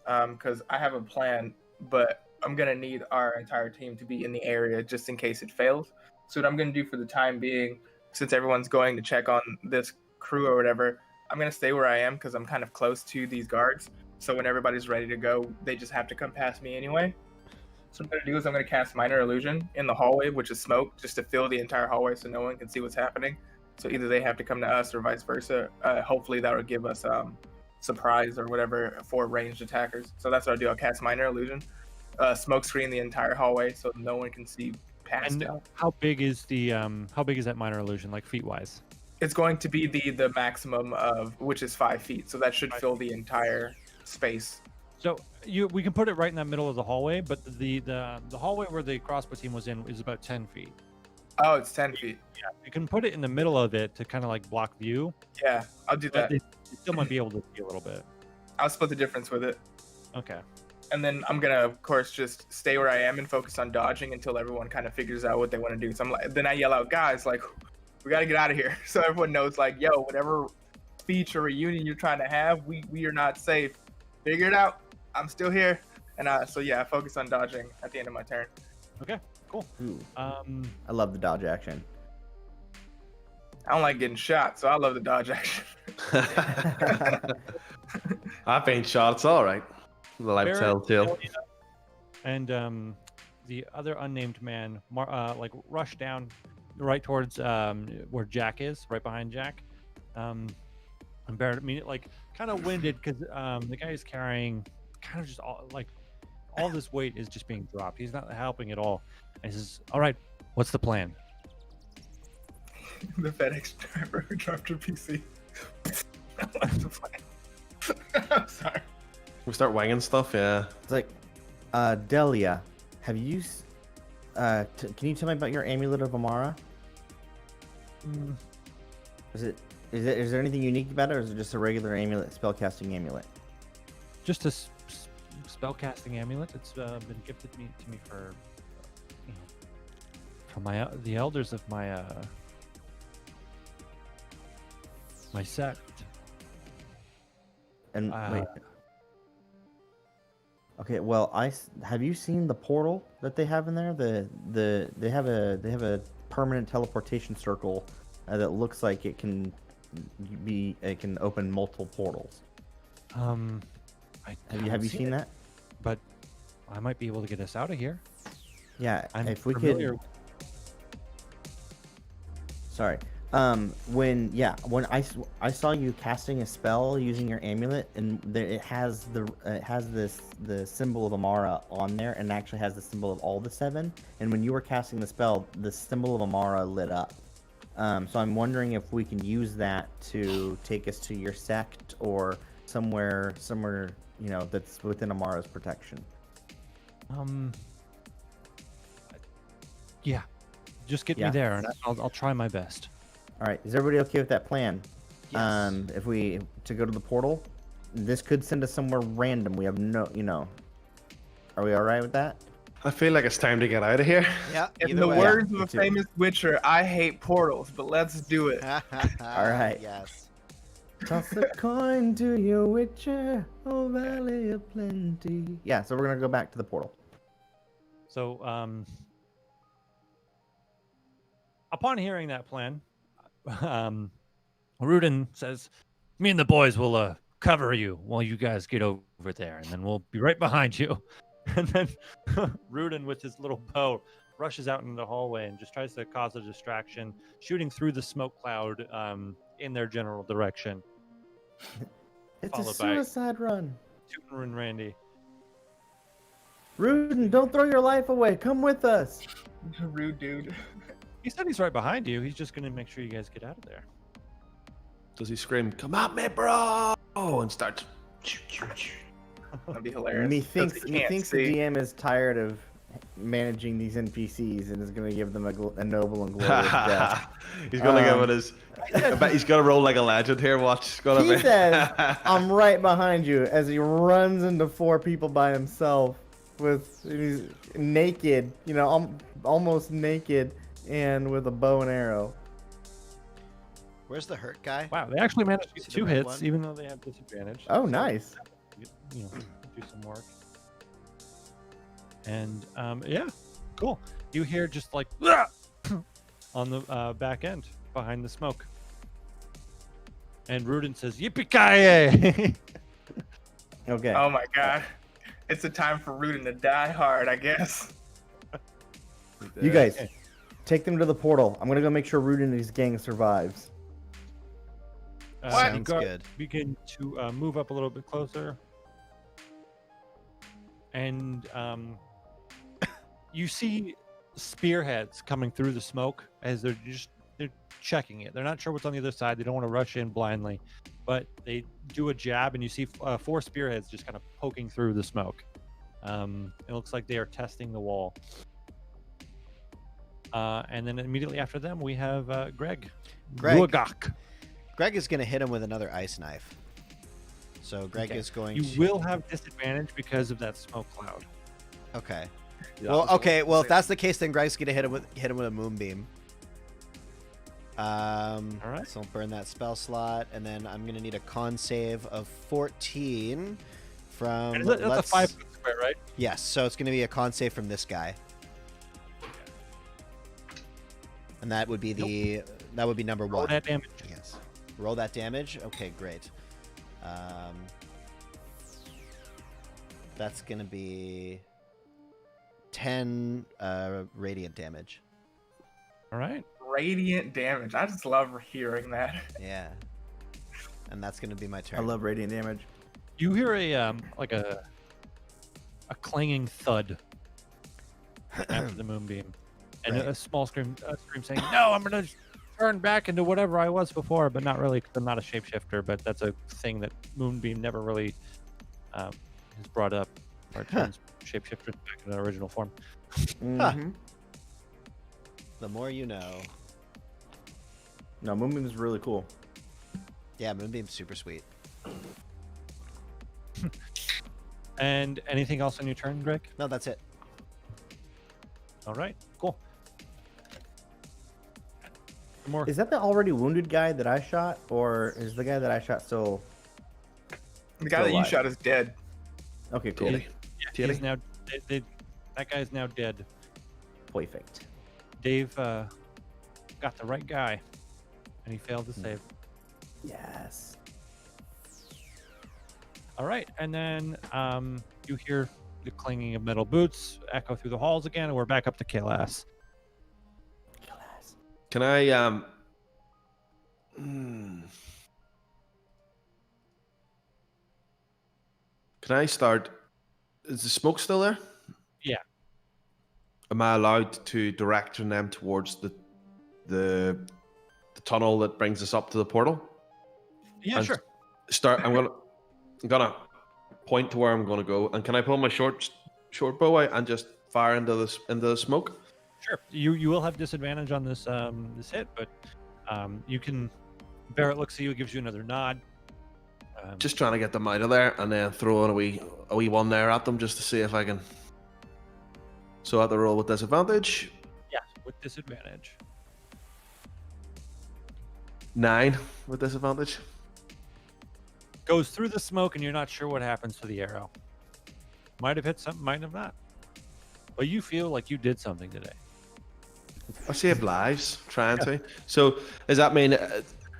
because I have a plan, but I'm gonna need our entire team to be in the area just in case it fails. So what I'm gonna do for the time being, since everyone's going to check on this crew or whatever, I'm gonna stay where I am because I'm kind of close to these guards. So when everybody's ready to go, they just have to come past me anyway. So what I'm gonna do is I'm gonna cast Minor Illusion in the hallway, which is smoke, just to fill the entire hallway so no one can see what's happening. So either they have to come to us or vice versa. Hopefully that will give us surprise or whatever for ranged attackers. So that's what I'll do. I'll cast Minor Illusion, smoke screen the entire hallway so no one can see past And it. how big is that minor illusion, like feet wise? It's going to be the maximum of which is 5 feet. So that should fill the entire space. So we can put it right in that middle of the hallway, but the hallway where the crossbow team was in is about 10 feet. Oh, it's 10 feet. Yeah, you can put it in the middle of it to kind of like block view. Yeah, I'll do But that. they still might be able to see a little bit. I'll split the difference with it. Okay. And then I'm gonna, of course, just stay where I am and focus on dodging until everyone kind of figures out what they want to do. So then I yell out, guys, like, we gotta get out of here. So everyone knows, like, yo, whatever speech or reunion you're trying to have, we are not safe. Figure it out. I'm still here. And so yeah, I focus on dodging at the end of my turn. Okay. Cool. Ooh, Um. I love the dodge action. I don't like getting shot, so I love the dodge action. I've been shot. It's all right. The life Barrett, telltale. And the other unnamed man, like rushed down right towards where Jack is, right behind Jack. And Barrett, like kind of winded because the guy is carrying kind of just all this weight is just being dropped. He's not helping at all. And he says, "All right, what's the plan?" The FedEx driver who dropped her PC. What's the plan? I'm sorry. We start wanging stuff, yeah. It's like, Delia, have you? Can you tell me about your amulet of Amara? Is there anything unique about it, or is it just a regular amulet, spellcasting amulet? Just a spellcasting amulet. It's been gifted to me for, you know, from the elders of my my sect. And wait. Okay, well, have you seen the portal that they have in there? They have a permanent teleportation circle that looks like it can open multiple portals. Have you seen that? But I might be able to get us out of here. Yeah, I'm if we familiar. could. Sorry. When I saw you casting a spell using your amulet, and it has the symbol of Amara on there, and actually has the symbol of all the 7. And when you were casting the spell, the symbol of Amara lit up. So I'm wondering if we can use that to take us to your sect or somewhere that's within Amara's protection. Yeah, just get me Yeah. there, and I'll try my best. All right, is everybody okay with that plan? Yes. If we to go to the portal, this could send us somewhere random. We have no, Are we all right with that? I feel like it's time to get out of here. Yeah. In either the way. words of me a too. famous Witcher, I hate portals, but let's do it. All right. Yes. Toss a coin to your witcher, oh valley of plenty. Yeah, so we're gonna go back to the portal. So, upon hearing that plan, Rudin says, "Me and the boys will cover you while you guys get over there, and then we'll be right behind you." And then Rudin, with his little bow, rushes out into the hallway and just tries to cause a distraction, shooting through the smoke cloud in their general direction. It's a Followed by- suicide run. Tootin and Randy. Rudin, don't throw your life away. Come with us. Rude dude. He said he's right behind you. He's just going to make sure you guys get out of there. Does he scream, "Come at me, bro!" and start? That'd be hilarious. Methinks He can't the see. DM is tired of managing these NPCs and is going to give them a noble and glorious death. He's gonna give it his. I bet he's gonna roll like a legend here. Watch. It's gonna He be. says, "I'm right behind you," as he runs into 4 people by himself, he's naked, almost naked, and with a bow and arrow. Where's the hurt guy? Wow, they actually managed to get See the 2 red hits, one? even though they have disadvantage. Oh, So, nice. do some work. And yeah, cool. You hear just like on the back end behind the smoke. And Rudin says, "Yippee-ki-yay!" Okay. Oh my god. It's a time for Rudin to die hard, I guess. You guys, take them to the portal. I'm going to go make sure Rudin and his gang survives. Sounds you good. begin to move up a little bit closer. And you see spearheads coming through the smoke as they're checking it. They're not sure what's on the other side. They don't want to rush in blindly, but they do a jab, and you see 4 spearheads just kind of poking through the smoke. It looks like they are testing the wall. And then immediately after them, we have Greg. Ruagak. Greg is going to hit him with another ice knife. So Greg Okay. is going You to... will have disadvantage because of that smoke cloud. Okay. Yeah, Well, so- okay. Well, if that's the case, then Greg's going to hit him with a moonbeam. All right. So I'll burn that spell slot, and then I'm going to need a con save of 14 from... And that's a 5 foot square, right? Yes, so it's going to be a con save from this guy. And that would be that would be number Roll 1. that damage. Yes. Roll that damage. Okay, great. That's going to be 10 radiant damage. All right. Radiant damage. I just love hearing that. Yeah. And that's going to be my turn. I love radiant damage. You hear a like a clanging thud after the moonbeam, and Right. a small scream saying, "No, I'm gonna turn back into whatever I was before," but not really, 'cause I'm not a shapeshifter. But that's a thing that Moonbeam never really has brought up, or turns shapeshifters back in their original form. Mhm. The more you know. No, Moonbeam is really cool. Yeah, Moonbeam's super sweet. And anything else on your turn, Greg? No, that's it. All right, cool. More. Is that the already wounded guy that I shot, or is the guy that I shot still? The guy that you alive. shot is dead. Okay, cool. Titty. Titty. He's now. That guy's now dead. Perfect. Dave got the right guy, and he failed to save. Yes. All right, and then you hear the clanging of metal boots echo through the halls again, and we're back up to Kalas. Can I Can I start? Is the smoke still there? Yeah. Am I allowed to direct them towards the tunnel that brings us up to the portal? Yeah, And sure. I'm gonna point to where I'm gonna go, and can I pull my short bow out and just fire into the smoke? Sure. You will have disadvantage on this this hit, but you can. Barrett looks at you, gives you another nod. Just trying to get them out of there, and then throw in a wee one there at them just to see if I can. So I have to roll with disadvantage. Yeah, with disadvantage. 9 with disadvantage. Goes through the smoke, and you're not sure what happens to the arrow. Might have hit something, might have not. But you feel like you did something today. I saved lives trying to. So does that mean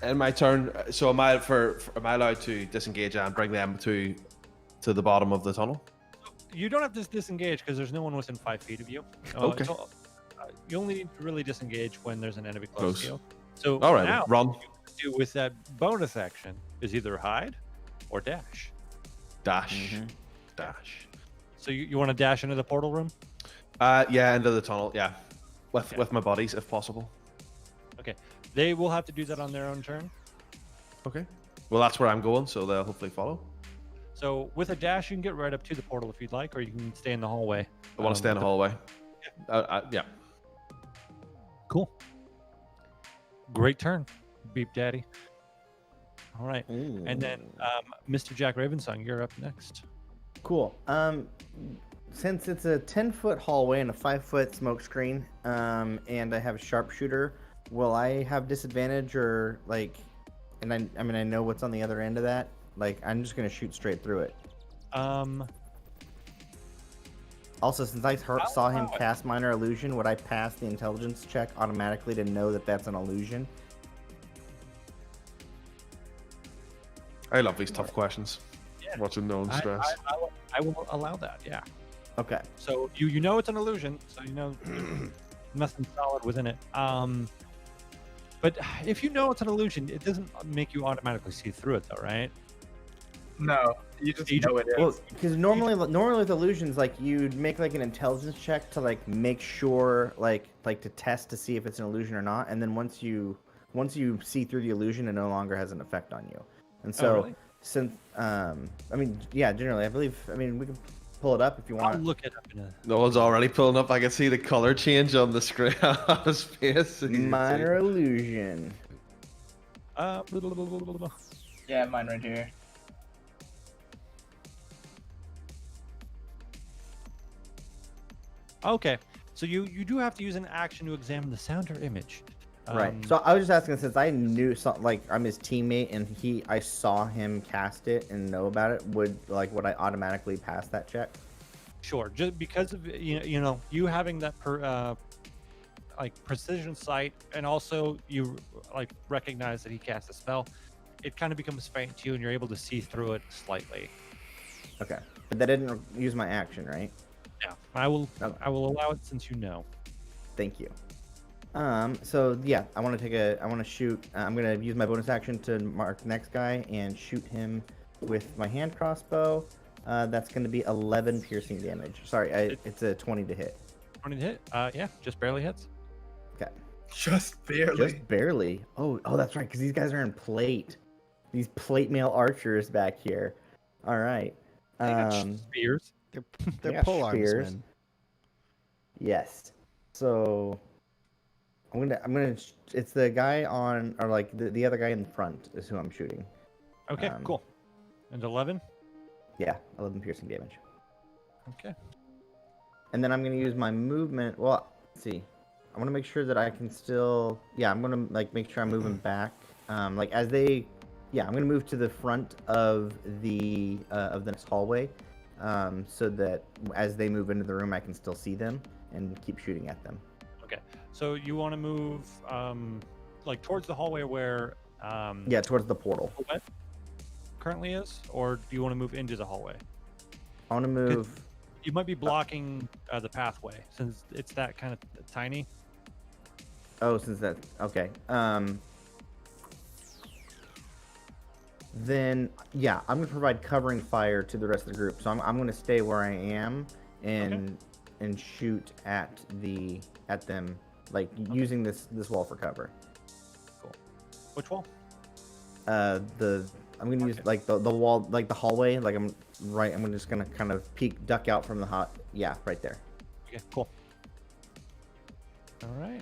in my turn? So am I allowed to disengage and bring them to the bottom of the tunnel? You don't have to disengage because there's no one within 5 feet of you. Okay. You only need to really disengage when there's an enemy close to you. So All right, now run. what you can do with that bonus action is either hide or dash. Dash. Mhm. Dash. So you want to dash into the portal room? Yeah, into the tunnel. Yeah, with my buddies if possible. Okay. They will have to do that on their own turn. Okay. Well, that's where I'm going, so they'll hopefully follow. So with a dash, you can get right up to the portal if you'd like, or you can stay in the hallway. I want to stay in the hallway. Yeah. Cool. Great turn, Beep Daddy. All right. And then Mr. Jack Ravensong, you're up next. Cool. Since it's a 10-foot hallway and a 5-foot smoke screen, and I have a sharpshooter, will I have disadvantage or like? And I mean I know what's on the other end of that. Like I'm just gonna shoot straight through it. Also, since I saw him cast minor illusion, would I pass the intelligence check automatically to know that that's an illusion? I love these tough questions. Yeah. Watching no stress. I will allow that. Yeah. Okay. So you know it's an illusion, so you know nothing solid within it. But if you know it's an illusion, it doesn't make you automatically see through it, though, right? No, you just know it is. Well, because normally with illusions, like you'd make like an intelligence check to like make sure, like to test to see if it's an illusion or not, and then once you see through the illusion, it no longer has an effect on you. And so really? since I mean, yeah, generally, I believe. I mean, we can pull it up if you I'll want. look it up in a. No one's already pulling up. I can see the color change on the screen on his face. Minor illusion. Yeah, mine right here. Okay, so you do have to use an action to examine the sound or image. Right. So I was just asking, since I knew like I'm his teammate and I saw him cast it and know about it, would I automatically pass that check? Sure, just because of you having that precision sight, and also you recognize that he cast a spell, it kind of becomes faint to you, and you're able to see through it slightly. Okay, but that didn't use my action, right? Yeah, I will Okay. allow it since you know. Thank you. So yeah, I want to shoot. I'm gonna use my bonus action to mark the next guy and shoot him with my hand crossbow. That's gonna be 11 piercing damage. Sorry, it's a 20 to hit. 20 to hit. Yeah, just barely hits. Okay. Just barely. Just barely. Oh, that's right, because these guys are in plate. These plate mail archers back here. All right. They got spears. They're got pole spears. armsmen. Yes. So I'm gonna. It's the guy on, or like the other guy in front is who I'm shooting. Okay, cool. And 11. Yeah, 11 piercing damage. Okay. And then I'm gonna use my movement. Well, let's see. I want to make sure that I can still. Yeah, I'm gonna like make sure I'm moving back. Like as they. Yeah, I'm gonna move to the front of the next hallway, so that as they move into the room, I can still see them and keep shooting at them. Okay. So you want to move like towards the hallway where Yeah, towards the portal. Colette currently is, or do you want to move into the hallway? I want to move. You might be blocking the pathway since it's that kind of tiny. Oh, since that. Okay. Then yeah, I'm gonna provide covering fire to the rest of the group. So I'm gonna stay where I am and shoot at them, like using this wall for cover. Cool. Which wall? I'm gonna use like the wall, like the hallway. Like I'm just gonna kind of duck out from the right there. Okay, cool. All right.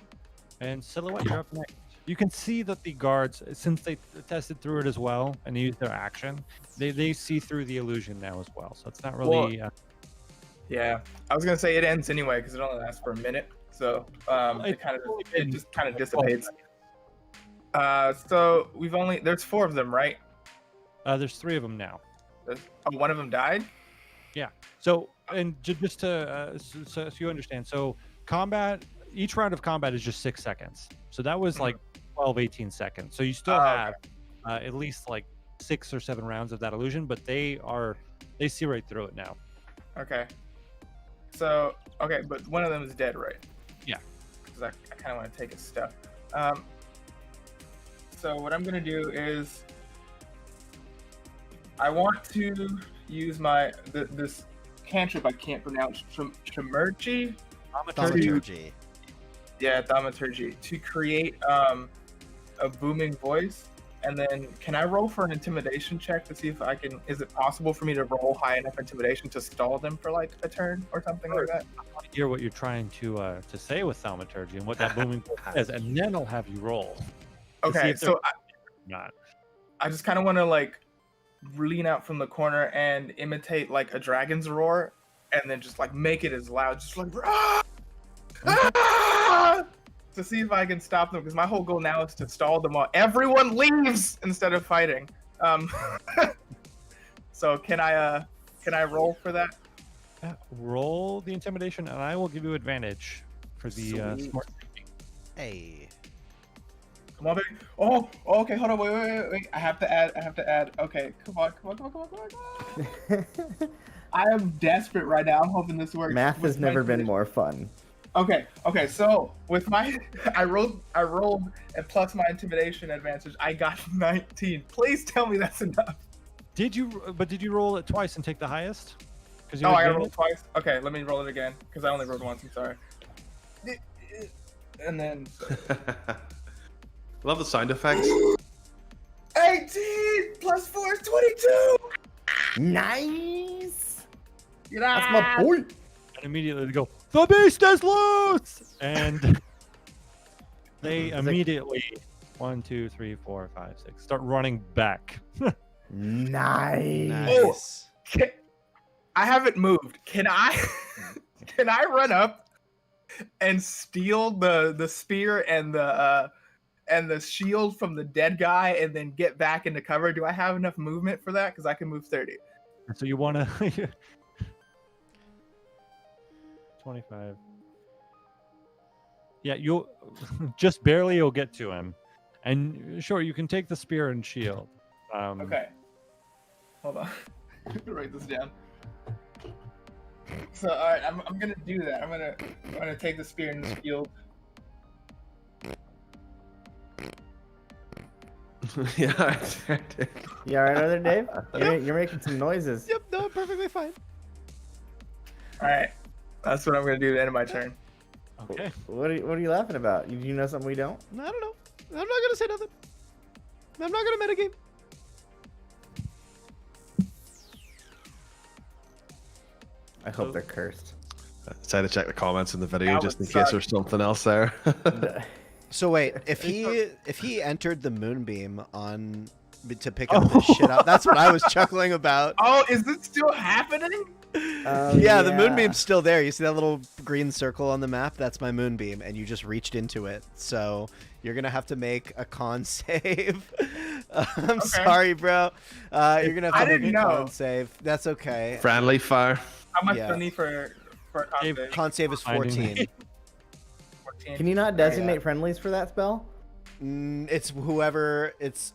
And Silhouette, you're up next. You can see that the guards, since they tested through it as well and they used their action, they see through the illusion now as well. So it's not really. Yeah, I was gonna say it ends anyway because it only lasts for a minute, so it just kind of dissipates. So there's 4 of them, right? There's 3 of them now. One of them died. Yeah. So and just to so you understand, so each round of combat is just 6 seconds. So that was like 12, 18 seconds. So you still have at least like 6 or 7 rounds of that illusion, but they see right through it now. Okay. So, but one of them is dead, right? Yeah. Because I kind of want to take a step. So what I'm going to do is I want to use this cantrip I can't pronounce, Thaumaturgy? Thaumaturgy. Yeah, Thaumaturgy, to create a booming voice. And then can I roll for an intimidation check to see if is it possible for me to roll high enough intimidation to stall them for like a turn or something like that? I want to hear what you're trying to say with Thaumaturgy and what that booming is, and then I'll have you roll. Okay, so not. I just kind of want to like lean out from the corner and imitate like a dragon's roar, and then just like make it as loud, just like to see if I can stop them, because my whole goal now is to stall them all. Everyone leaves instead of fighting. So can I roll for that? Roll the intimidation, and I will give you advantage for the smart thinking. Hey. Come on, baby. Oh, okay. Hold on. Wait. I have to add. Okay, come on. I am desperate right now. I'm hoping this works. Math has never been more fun. Okay. So with my, I rolled and plus my intimidation advantage, I got 19. Please tell me that's enough. Did you roll it twice and take the highest? I gotta roll twice. Okay, let me roll it again because I only rolled once. I'm sorry. And then. Love the sound effects. 18 plus 4 is 22. Nice. Yeah. That's my boy. And immediately they go, the beast is loose! And they immediately, 1, 2, 3, 4, 5, 6, start running back. Nice. Oh, I haven't moved. Can I run up and steal the spear and the shield from the dead guy and then get back into cover? Do I have enough movement for that? Because I can move 30. So you want to 25. Yeah, you'll just barely you'll get to him. And sure, you can take the spear and shield. Okay. Hold on. Write this down. So all right, I'm gonna do that. I'm gonna take the spear and the shield. Yeah. You alright over there, Dave? You're making some noises. Yep, no, perfectly fine. All right, that's what I'm gonna do at the end of my turn. Okay. What are you laughing about? You know something we don't? I don't know. I'm not gonna say nothing. I'm not gonna metagame. I hope they're cursed. Decided to check the comments in the video That just in would case suck. there's something else there. So wait, if he entered the moonbeam to pick up this shit up, that's what I was chuckling about. Oh, is this still happening? Oh, yeah, the yeah. moonbeam's still there. You see that little green circle on the map? That's my moonbeam, and you just reached into it. So you're gonna have to make a con save. I'm sorry, bro. You're gonna have to make a con save. That's okay. Friendly fire. How much Yeah. do I need for a con save? Con save is 14. 14. Can you not designate friendlies for that spell? It's whoever. It's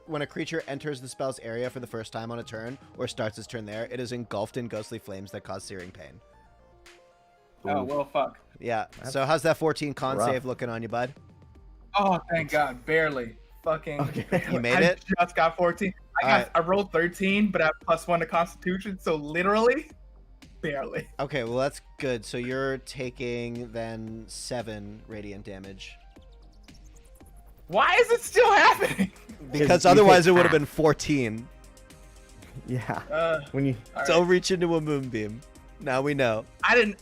when a creature enters the spell's area for the first time on a turn or starts its turn there, it is engulfed in ghostly flames that cause searing pain. Oh, well, fuck. Yeah. So how's that 14 con rough. save looking on you, bud? Oh, thank God. Barely. Fucking. Okay. You made it? I just got 14. I rolled 13, but I have +1 to Constitution, so literally, barely. Okay, well that's good. So you're taking then 7 radiant damage. Why is it still happening? Because you otherwise take it would have half. been 14. Yeah. When you So reach into a moonbeam. Now we know. I did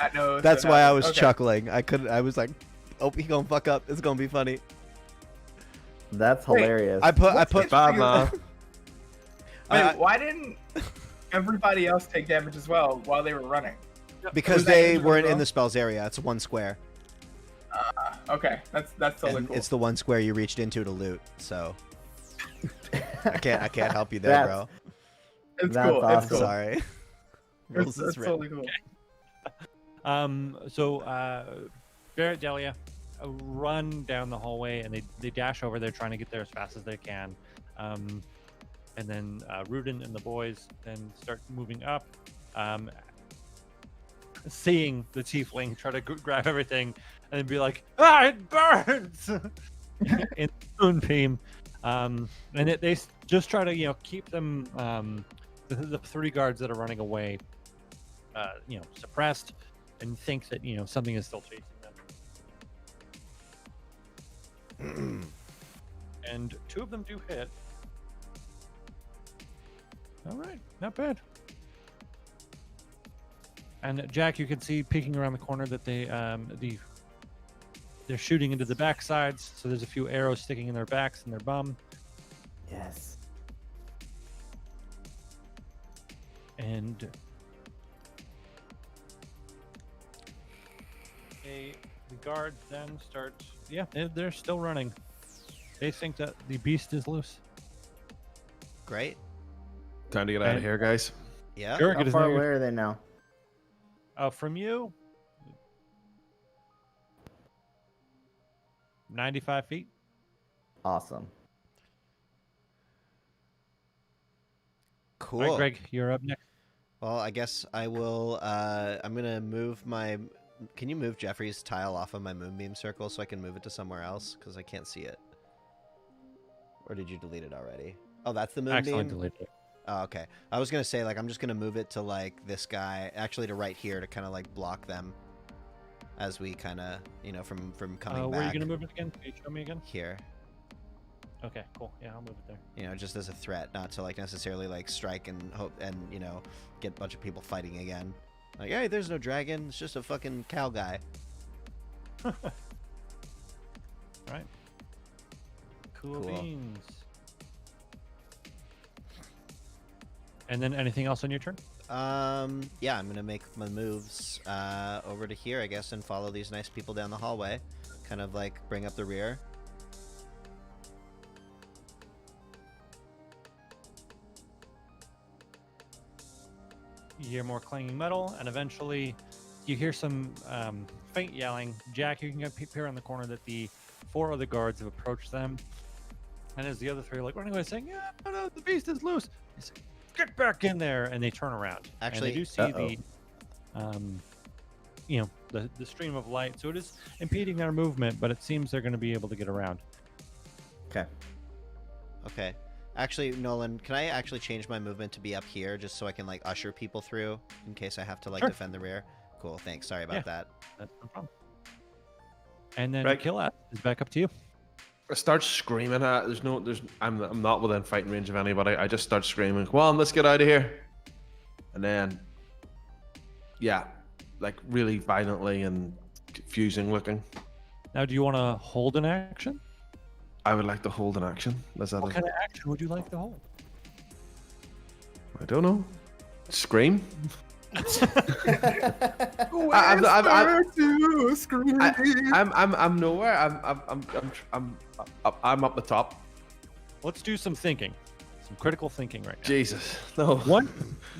not know. That's why I was Okay. chuckling. I was like, oh, he gonna fuck up. It's gonna be funny. that's Wait, hilarious. I put. Bad man. Wait, why didn't everybody else take damage as well while they were running? Because Was that they damage weren't as in well? the spell's area. It's one square. Okay, that's totally And cool. it's the one square you reached into to loot. So I can't help you there, bro. It's that's cool. awesome. It's cool. Sorry. Rules It's is written. totally cool. So Barrett, Delia run down the hallway and they dash over there trying to get there as fast as they can. And then Rudin and the boys then start moving up, seeing the tiefling try to grab everything and then be like, ah, it burns! in the moonbeam. And they just try to, keep them, the 3 guards that are running away, suppressed and think that, something is still chasing them. And 2 of them do hit. All right, not bad. And Jack, you can see peeking around the corner that they're shooting into the backsides. So there's a few arrows sticking in their backs and their bum. Yes. And the guards then start. Yeah, they're still running. They think that the beast is loose. Great. Time to get out of here, guys. Yeah. Sure, How get his far name. away are they now? From you, 95 feet. Awesome. Cool. All right, Greg, you're up next. Well, I guess I will. I'm gonna move my. Can you move Jeffrey's tile off of my moonbeam circle so I can move it to somewhere else? Because I can't see it. Or did you delete it already? Oh, that's the moonbeam. Excellent, delete it. Oh, okay. I was gonna say I'm just gonna move it to this guy, actually to right here to kind of block them, as we kind of from coming back. Where are you gonna move it again? Can you show me again? Here. Okay, cool. Yeah, I'll move it there. Just as a threat, not to necessarily strike and hope and get a bunch of people fighting again. Hey, there's no dragon. It's just a fucking cow guy. All right. Cool Cool. beans. And then anything else on your turn? Yeah, I'm gonna make my moves over to here, I guess, and follow these nice people down the hallway. Kind of bring up the rear. You hear more clanging metal, and eventually you hear some faint yelling. Jack, you can peer on the corner that the 4 other guards have approached them. And as the other 3 are running away, saying, "Yeah, no, the beast is loose," they say, "Get back in there!" And they turn around. Actually, and they do see the stream of light. So it is impeding their movement, but it seems they're going to be able to get around. Okay. Okay. Actually, Nolan, can I actually change my movement to be up here just so I can usher people through in case I have to Sure. defend the rear? Cool. Thanks. Sorry about that. That's no problem. And then Right. Killat is back up to you. I start screaming at. I'm not within fighting range of anybody. I just start screaming, "Come on, let's get out of here!" And then, yeah, really violently and confusing looking. Now, do you want to hold an action? I would like to hold an action. What kind of action would you like to hold? I don't know. Scream. I'm nowhere. I'm up the top. Let's do some thinking, some critical thinking right now. Jesus, no. Once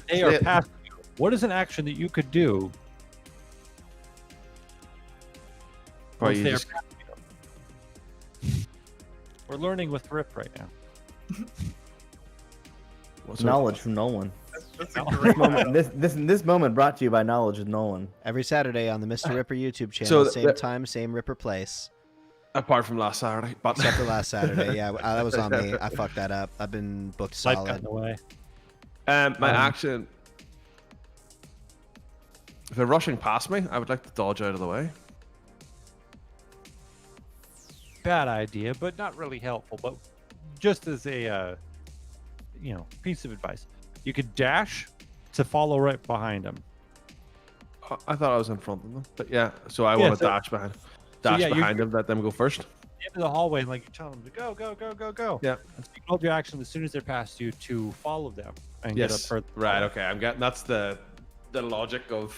they are past you, what is an action that you could do? Right, Once you they just- are past you? We're learning with Rip right now. What's Knowledge from Nolan. That's a No. great Moment, this moment brought to you by Knowledge with Nolan. Every Saturday on the Mr. Ripper YouTube channel, So same time, same Ripper place. Apart from last Saturday, but Except for last Saturday. Yeah, that was on me. I fucked that up. I've been booked Life got in solid. the way. my action. If they're rushing past me, I would like to dodge out of the way. Bad idea, but not really helpful. But just as a piece of advice, you could dash to follow right behind them. I thought I was in front of them, but yeah. So I Yeah, want to so- dash behind yeah, you- them. Let them go first. Into the hallway, and like you tell them to go, go, go, go, go. Yeah. And so you hold your action as soon as they're past you to follow them and get up Yes. further. Right. Okay. I'm getting. That's the logic of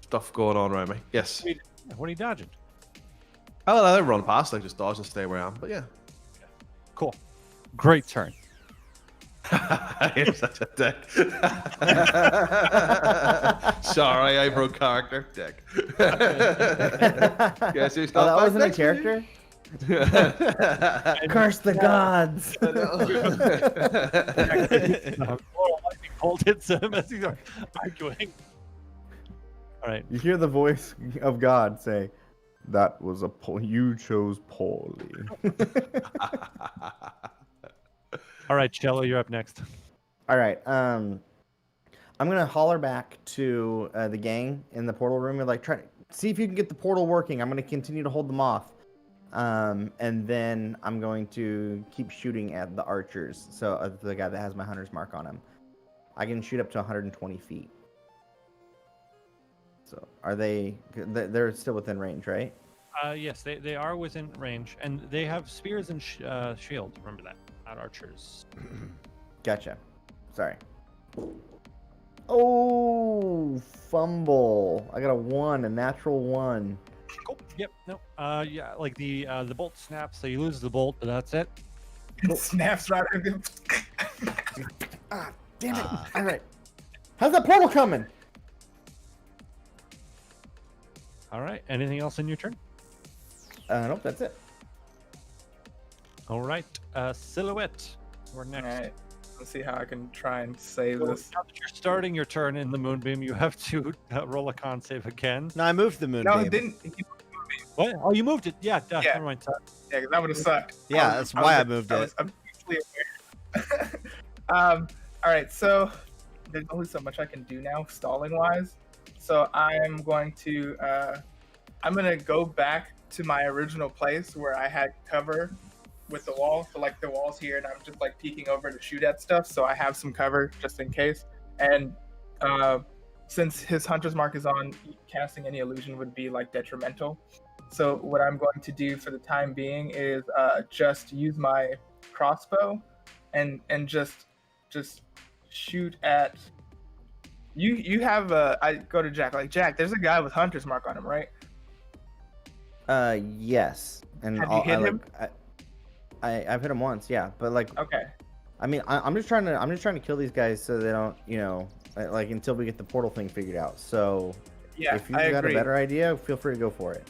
stuff going on around me. Yes. What are you dodging? I'll let it run past. Like just dodge and stay where I am. But yeah. Cool. Great turn. You're such a dick. Sorry, I broke character. Dick. Guess who's Oh, not that back wasn't a next character? week? Curse the gods! Lightning bolt hits him as he's arguing. All right. You hear the voice of God say, "That was you chose poorly." All right, Cello, you're up next. All right. I'm gonna holler back to the gang in the portal room and like try to see if you can get the portal working. I'm gonna continue to hold them off, and then I'm going to keep shooting at the archers. So the guy that has my hunter's mark on him, I can shoot up to 120 feet. So are they? They're still within range, right? Yes, they are within range, and they have spears and shields. Remember that, not archers. Gotcha. Sorry. Oh, fumble! I got a natural 1. Cool. Yep. No. Yeah. Like the bolt snaps, so you lose the bolt, but that's it. It snaps right at him. Ah, damn it! All right. How's that portal coming? All right. Anything else in your turn? Nope, that's it. All right. Silhouette. We're next. All right. Let's see how I can try and save So this. now that you're starting your turn in the moonbeam, you have to roll a con save again. No, I moved the No, moonbeam. it didn't. What? Oh, you moved it. Yeah. Yeah. Never mind. Yeah, 'cause that would have sucked. Yeah, that's why I moved it. I'm usually aware. All right, so there's only so much I can do now, stalling wise. So I'm going to go back to my original place where I had cover with the wall. So like the wall's here, and I'm just like peeking over to shoot at stuff. So I have some cover just in case. And since his hunter's mark is on, casting any illusion would be like detrimental. So what I'm going to do for the time being is just use my crossbow and just shoot at you have I go to Jack, like, Jack, there's a guy with hunter's mark on him, right? Yes. And Have you hit him? I've hit him once, yeah. But like, Okay. I mean, I'm just trying to kill these guys so they don't, like until we get the portal thing figured out. So Yeah, if you've I got agree. a better idea, feel free to go for it.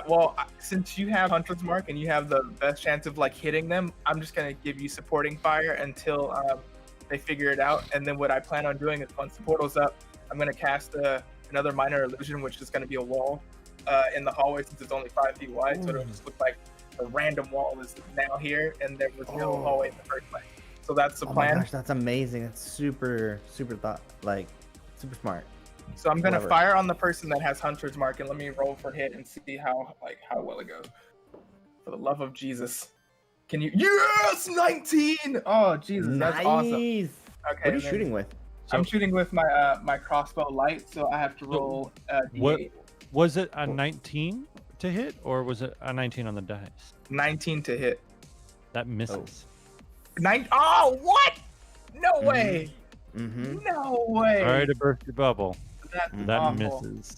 Well, since you have hunter's mark and you have the best chance of like hitting them, I'm just gonna give you supporting fire until they figure it out. And then what I plan on doing is once the portal's up, I'm gonna cast another minor illusion, which is gonna be a wall in the hallway since it's only 5 feet wide. So it'll just look like a random wall is now here, and there was no hallway in the first place. So that's the Oh my plan. gosh, that's amazing. That's super super smart. So I'm gonna Clever. fire on the person that has hunter's mark, and let me roll for hit and see how well it goes. For the love of Jesus, can you? Yes, 19. Oh Jesus, that's awesome. Okay, What are you and then shooting with? I'm shooting with my my crossbow light, so I have to roll What D8. was it? A 19 to hit, or was it a 19 on the dice? 19 to hit. That misses. Oh what? No way. Mm-hmm. No way. Sorry to burst your bubble. That's That awful. misses.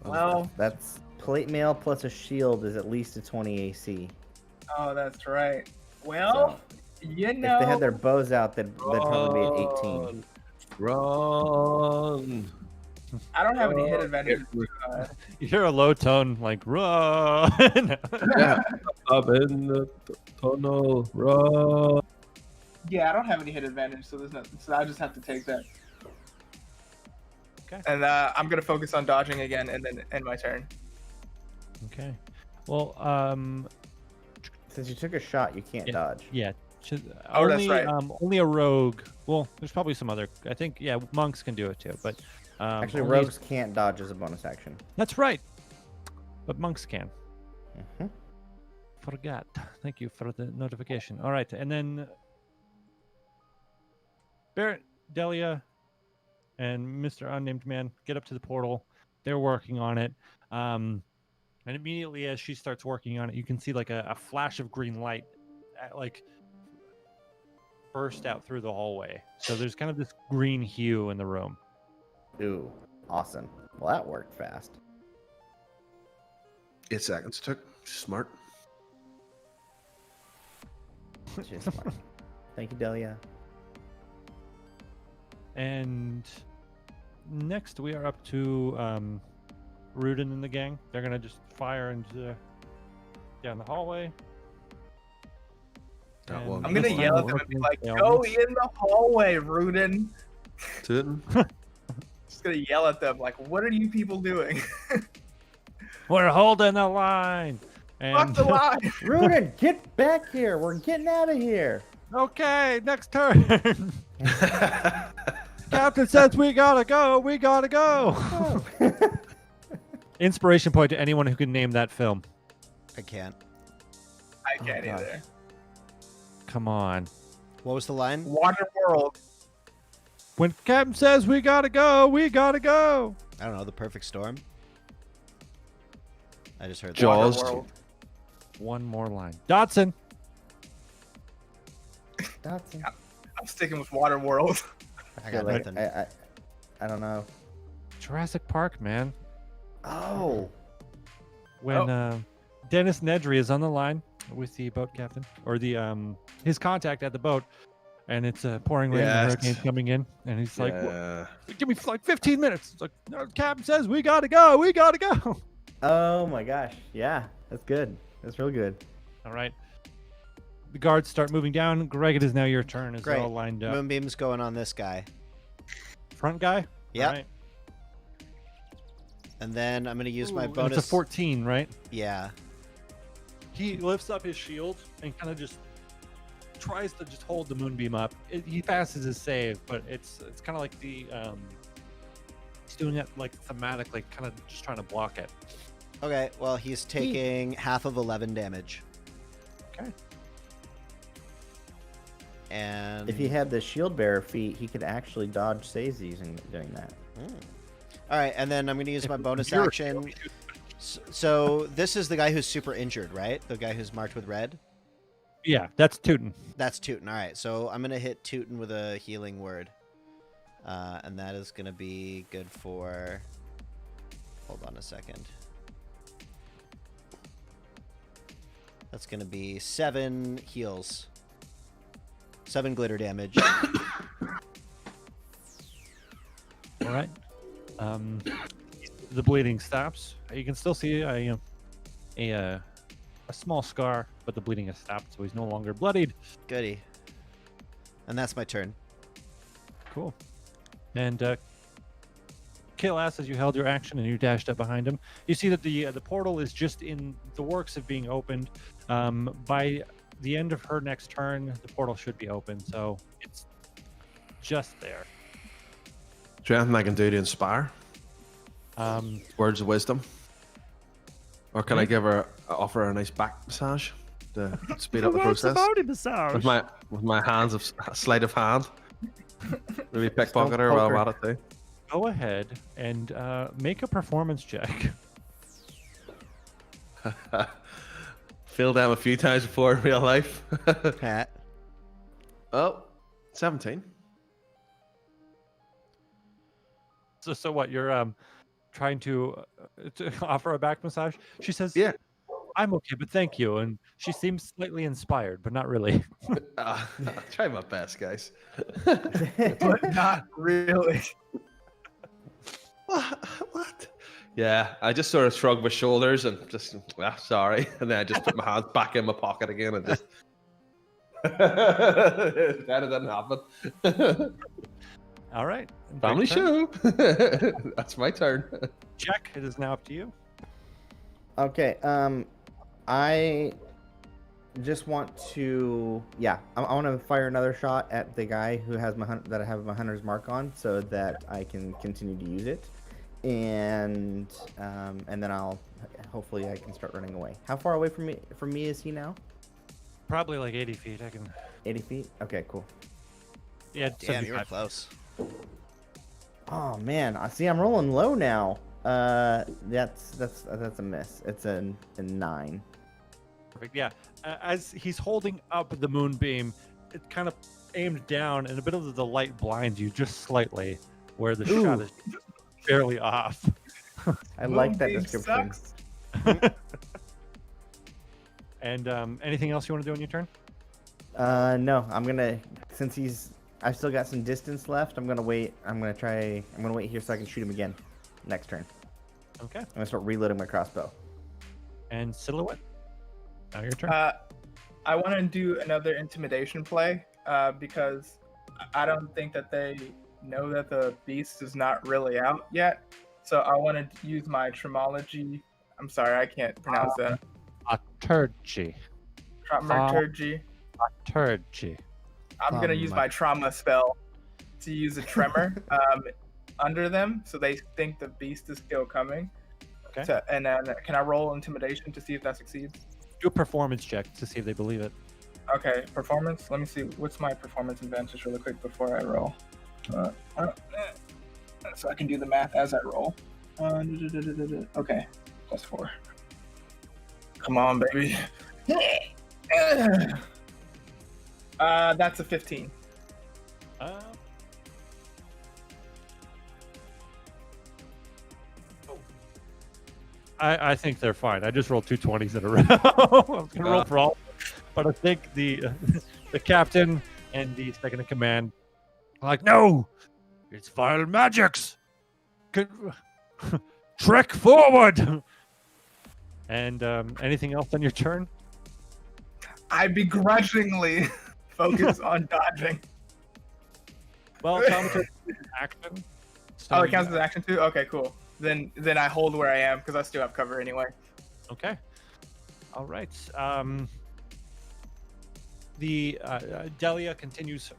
Well, That's plate mail plus a shield is at least a 20 AC. oh, that's right. Well, you know. If they had their bows out, they'd probably be at 18. Run. I don't have any hit advantage. You hear a low tone like run. Yeah. Up in the tunnel. Run. Yeah, I don't have any hit advantage, so there's nothing. So I just have to take that. Okay. And I'm gonna focus on dodging again, and then end my turn. Okay. Well, Since you took a shot, you can't dodge. yeah. Oh, that's only, right. Only a rogue. Well, there's probably some other. I think monks can do it too, but Actually, only- rogues can't dodge as a bonus action. That's right. But monks can. Hmm. Forgot. Thank you for the notification. All right, and then Barrett, Delia, and Mr. Unnamed Man get up to the portal. They're working on it. And immediately as she starts working on it, you can see like a flash of green light like burst out through the hallway. So there's kind of this green hue in the room. Ooh, awesome. Well, that worked fast. 8 seconds took. Smart. Just smart. Thank you, Delia. And next we are up to Rudin and the gang. They're gonna just fire into down the hallway. That And one. I'm gonna this time yell at we're them and be working like, with "Go ailments. in the hallway, Rudin." Tootin'. Just gonna yell at them like, "What are you people doing? We're holding the line. Fuck And the line!" Rudin, get back here. We're getting out of here. okay, next turn. Captain says we gotta go. We gotta go. Oh. Inspiration point to anyone who can name that film. I can't. I can't gosh. either. Come on. What was the line? Water World. When Captain says we gotta go, we gotta go. I don't know. The Perfect Storm. I just heard that. Jaws. Water World. One more line. Dotson. That's I'm sticking with Water World. I got like, nothing. I don't know. Jurassic Park, man. Oh. When Dennis Nedry is on the line with the boat captain or the his contact at the boat, and it's pouring rain, Yes. and the hurricane's coming in, and he's like, Yeah. "Give me like 15 minutes." It's like, no, Captain says we gotta go. We gotta go. Oh my gosh. Yeah, that's good. That's real good. All right. The guards start moving down. Greg, it is now your turn. As they're Great. all lined up. Moonbeam's going on this guy. Front guy. Yep. All right. And then I'm gonna use my Ooh, bonus. It's a 14, right? Yeah. He lifts up his shield and kind of just tries to just hold the moonbeam up. He passes his save, but it's kind of like the he's doing it like thematically, kind of just trying to block it. Okay. Well, he's taking half of 11 damage. Okay. And If he had the shield bearer feat, he could actually dodge saves using doing that. All right, and then I'm going to use my bonus you're- action. So this is the guy who's super injured, right? The guy who's marked with red? Yeah, that's Tootin. That's Tootin. All right, so I'm going to hit Tootin with a healing word. And that is going to be good for... Hold on a second. That's going to be 7 heals. 7 glitter damage. All right. The bleeding stops. You can still see a small scar, but the bleeding has stopped, so he's no longer bloodied. Goody. And that's my turn. Cool. And Chaos, as you held your action and you dashed up behind him, you see that the portal is just in the works of being opened. By the end of her next turn, the portal should be open, so it's just there. Is there anything I can do to inspire? Words of wisdom? Or can I give her, offer her a nice back massage to speed up the process? With my hands of sleight of hand? Maybe pickpocket her while I'm at it too. Go ahead and make a performance check. Failed them a few times before in real life. Pat. Oh, 17. So what? You're trying to offer a back massage? She says, Yeah. I'm okay, but thank you. And she seems slightly inspired, but not really. I'll try my best, guys. But not really. What? Yeah, I just sort of shrugged my shoulders and just, sorry. And then I just put my hands back in my pocket again and just. That didn't happen. All right. Family Great turn. show. That's my turn. Jack, it is now up to you. Okay. I just want to, I want to fire another shot at the guy who has that I have my hunter's mark on, so that I can continue to use it, and then hopefully I can start running away. How far away from me is he now? Probably like 80 feet. I can. 80 feet. Okay, cool. Yeah, Damn, you were 75. close. Oh man, I see. I'm rolling low now. That's a miss. It's a 9. Perfect. Yeah. As he's holding up the moonbeam, it kind of aimed down, and a bit of the light blinds you just slightly, where the shot is just barely off. I like that Moonbeam description. sucks. And anything else you want to do on your turn? No, I'm gonna, I've still got some distance left. I'm gonna wait. I'm gonna wait here so I can shoot him again next turn. Okay. I'm gonna start reloading my crossbow. And Silhouette. Now your turn. I want to do another intimidation play because I don't think that they know that the beast is not really out yet. So I want to use my Tremology. I'm sorry, I can't pronounce that. Auturgy. Traumaturgy. Auturgy. I'm going to use my trauma spell to use a tremor under them so they think the beast is still coming. Okay. And then can I roll intimidation to see if that succeeds? Do a performance check to see if they believe it. Okay, performance. Let me see. What's my performance advantage really quick before I roll? So I can do the math as I roll. Okay, +4. Come on, baby. That's a 15. I think they're fine. I just rolled 2 20s in a row. I'm gonna roll for all, but I think the captain and the second in command are like, no, it's vile magics. Trek forward. And anything else on your turn? I begrudgingly focus on dodging. Well, Thaumaturgy is an action. So Oh, it counts as an action too? Okay, cool. Then I hold where I am because I still have cover anyway. Okay. All right. The Delia continues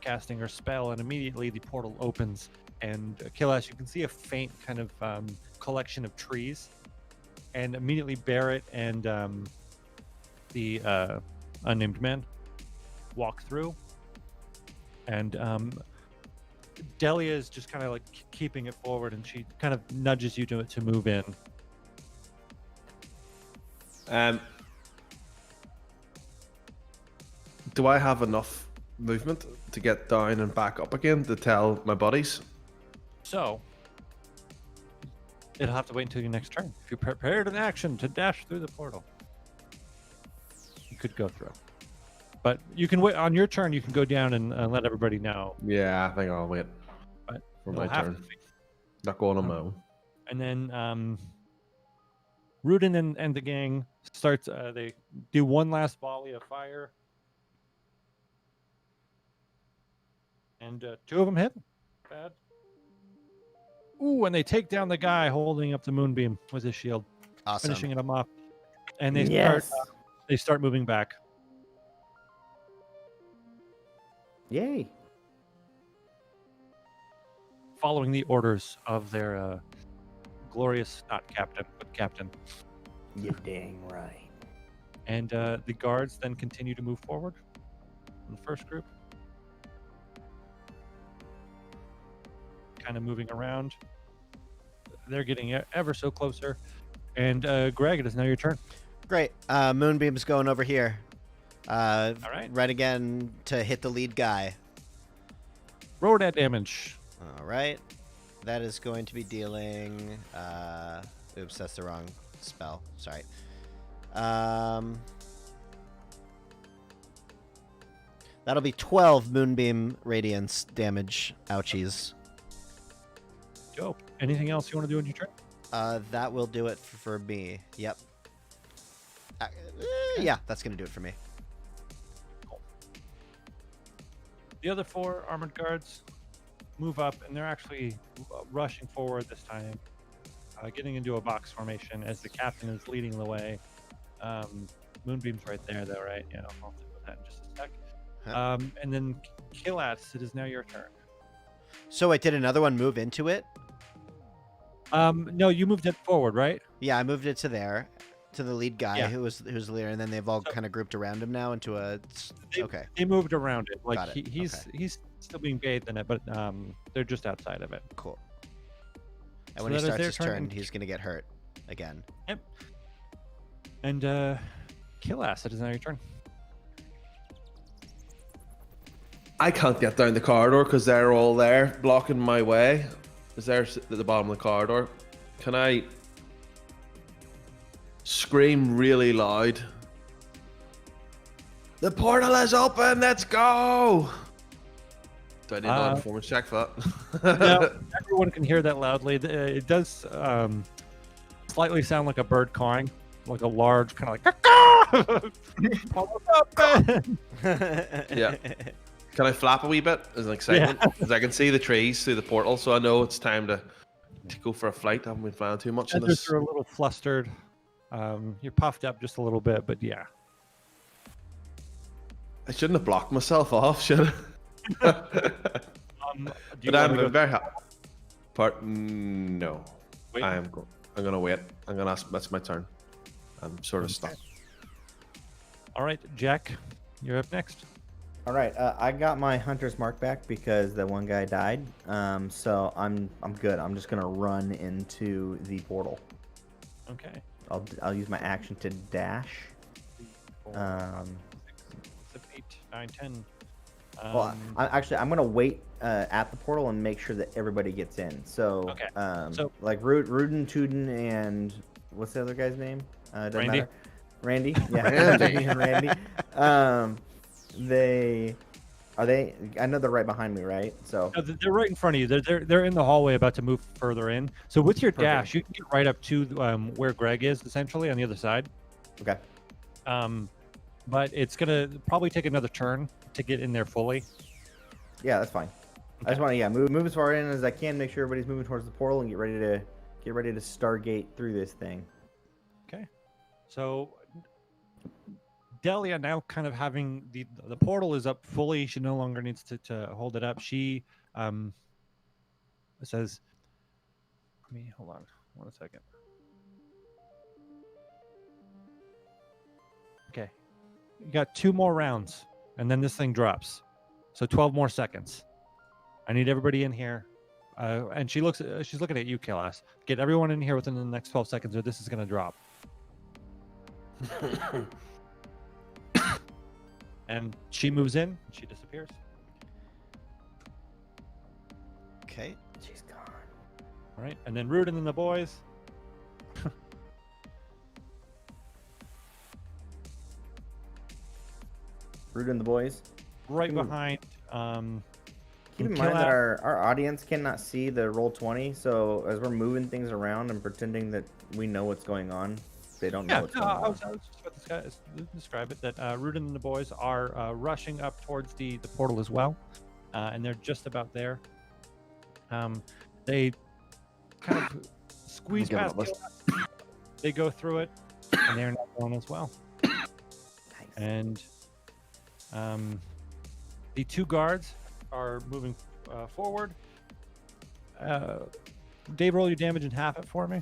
casting her spell, and immediately the portal opens. And Kilash, you can see a faint kind of collection of trees, and immediately Barrett and the unnamed man walk through. And Delia is just kind of like keeping it forward, and she kind of nudges you to move in. Do I have enough movement to get down and back up again to tell my buddies? So it'll have to wait until your next turn. If you prepared an action to dash through the portal, you could go through. But you can wait on your turn. You can go down and let everybody know. Yeah, I think I'll wait But for you'll my have turn. to wait. Not going on my own. And then Rudin and the gang starts. They do one last volley of fire, and 2 of them hit. Bad. Ooh, and they take down the guy holding up the moonbeam with his shield, Awesome. finishing him off. And they Yes. start moving back. Yay. Following the orders of their glorious, not captain, but captain. You're dang right. And the guards then continue to move forward in the first group. Kind of moving around. They're getting ever so closer. And Greg, it is now your turn. Great. Moonbeam's going over here. All right. Right again to hit the lead guy. Roll that damage. All right. That is going to be dealing. Oops, that's the wrong spell. Sorry. That'll be 12 Moonbeam Radiance damage. Ouchies. Dope. Anything else you want to do in your turn? That will do it for me. Yep. Yeah, that's gonna do it for me. The other 4 armored guards move up, and they're actually rushing forward this time, getting into a box formation as the captain is leading the way. Moonbeam's right there, though, right? Yeah, I'll deal with that in just a sec. Huh. And then Kilats, it is now your turn. So wait, did another one move into it? No, you moved it forward, right? Yeah, I moved it to there, to the lead guy Yeah. who's the leader, and then they've all So- kind of grouped around him now into a. Okay. They moved around it. Like Got it. he's still being bathed in it, but they're just outside of it. Cool. And So when he that is starts their his turn, turn, and- he's gonna get hurt again. And Kilats, it is now your turn. I can't get down the corridor because they're all there blocking my way. Is there at the bottom of the corridor? Can I scream really loud? The portal is open. Let's go. Do I need another performance check for that? No, everyone can hear that loudly. It does slightly sound like a bird cawing, like a large kind of like. Yeah. Can I flap a wee bit as an excitement? Because I can see the trees through the portal, so I know it's time to go for a flight. I haven't been flying too much in this. You're a little flustered. You're puffed up just a little bit, but yeah. I shouldn't have blocked myself off, should I? Do you But I'm wanna go- very happy. No. Wait. I'm gonna wait. I'm gonna ask. That's my turn. I'm sort of stuck. All right, Jack, you're up next. All right, I got my hunter's mark back because the one guy died. So I'm good. I'm just gonna run into the portal. Okay. I'll use my action to dash. 4, Um, 6, 7, 8, 9, 10. Well, I'm gonna wait at the portal and make sure that everybody gets in. So, Okay. so like Rudin, Tudin, and what's the other guy's name? Doesn't Randy. matter. Randy. Yeah, Randy. and Randy. They I know they're right behind me, right? So No, they're right in front of you. They're in the hallway, about to move further in. So with your dash, you can get right up to where Greg is, essentially on the other side. okay. But it's gonna probably take another turn to get in there fully. Yeah, that's fine. I just want to move as far in as I can, make sure everybody's moving towards the portal, and get ready to Stargate through this thing. So Delia now kind of having the portal is up fully. She no longer needs to hold it up. She says, let me hold on 1 second. Okay. You got 2 more rounds and then this thing drops. So 12 more seconds. I need everybody in here. And she's looking at you, Killas. Get everyone in here within the next 12 seconds or this is going to drop. And she moves in. She disappears. Okay. She's gone. All right. And then Rudin and the boys. Rudin and the boys. Right Ooh. behind. Keep in mind that our audience cannot see the Roll20, so as we're moving things around and pretending that we know what's going on, they don't know Yeah, what's no, going I on. was just about to describe it, that Rudin and the boys are rushing up towards the portal as well, and they're just about there. They kind of squeeze Give it past a list. Gilad. They go through it, and they're not going as well. Nice. And the 2 guards are moving forward. Dave, roll your damage and half it for me.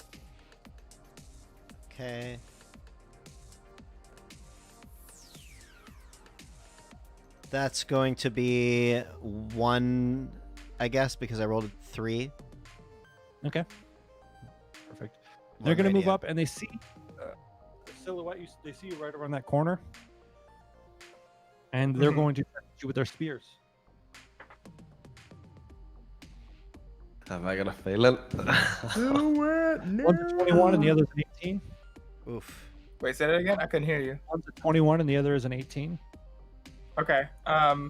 Okay. That's going to be 1, I guess, because I rolled a 3. Okay. Perfect. They're going to move up, and they see silhouette. They see you right around that corner, and they're going to shoot you with their spears. Have I got a feeling? Do it. No. One's a 21 and the other's an 18. Oof. Wait, say that again. I couldn't hear you. One's a 21 and the other is an 18. Okay. My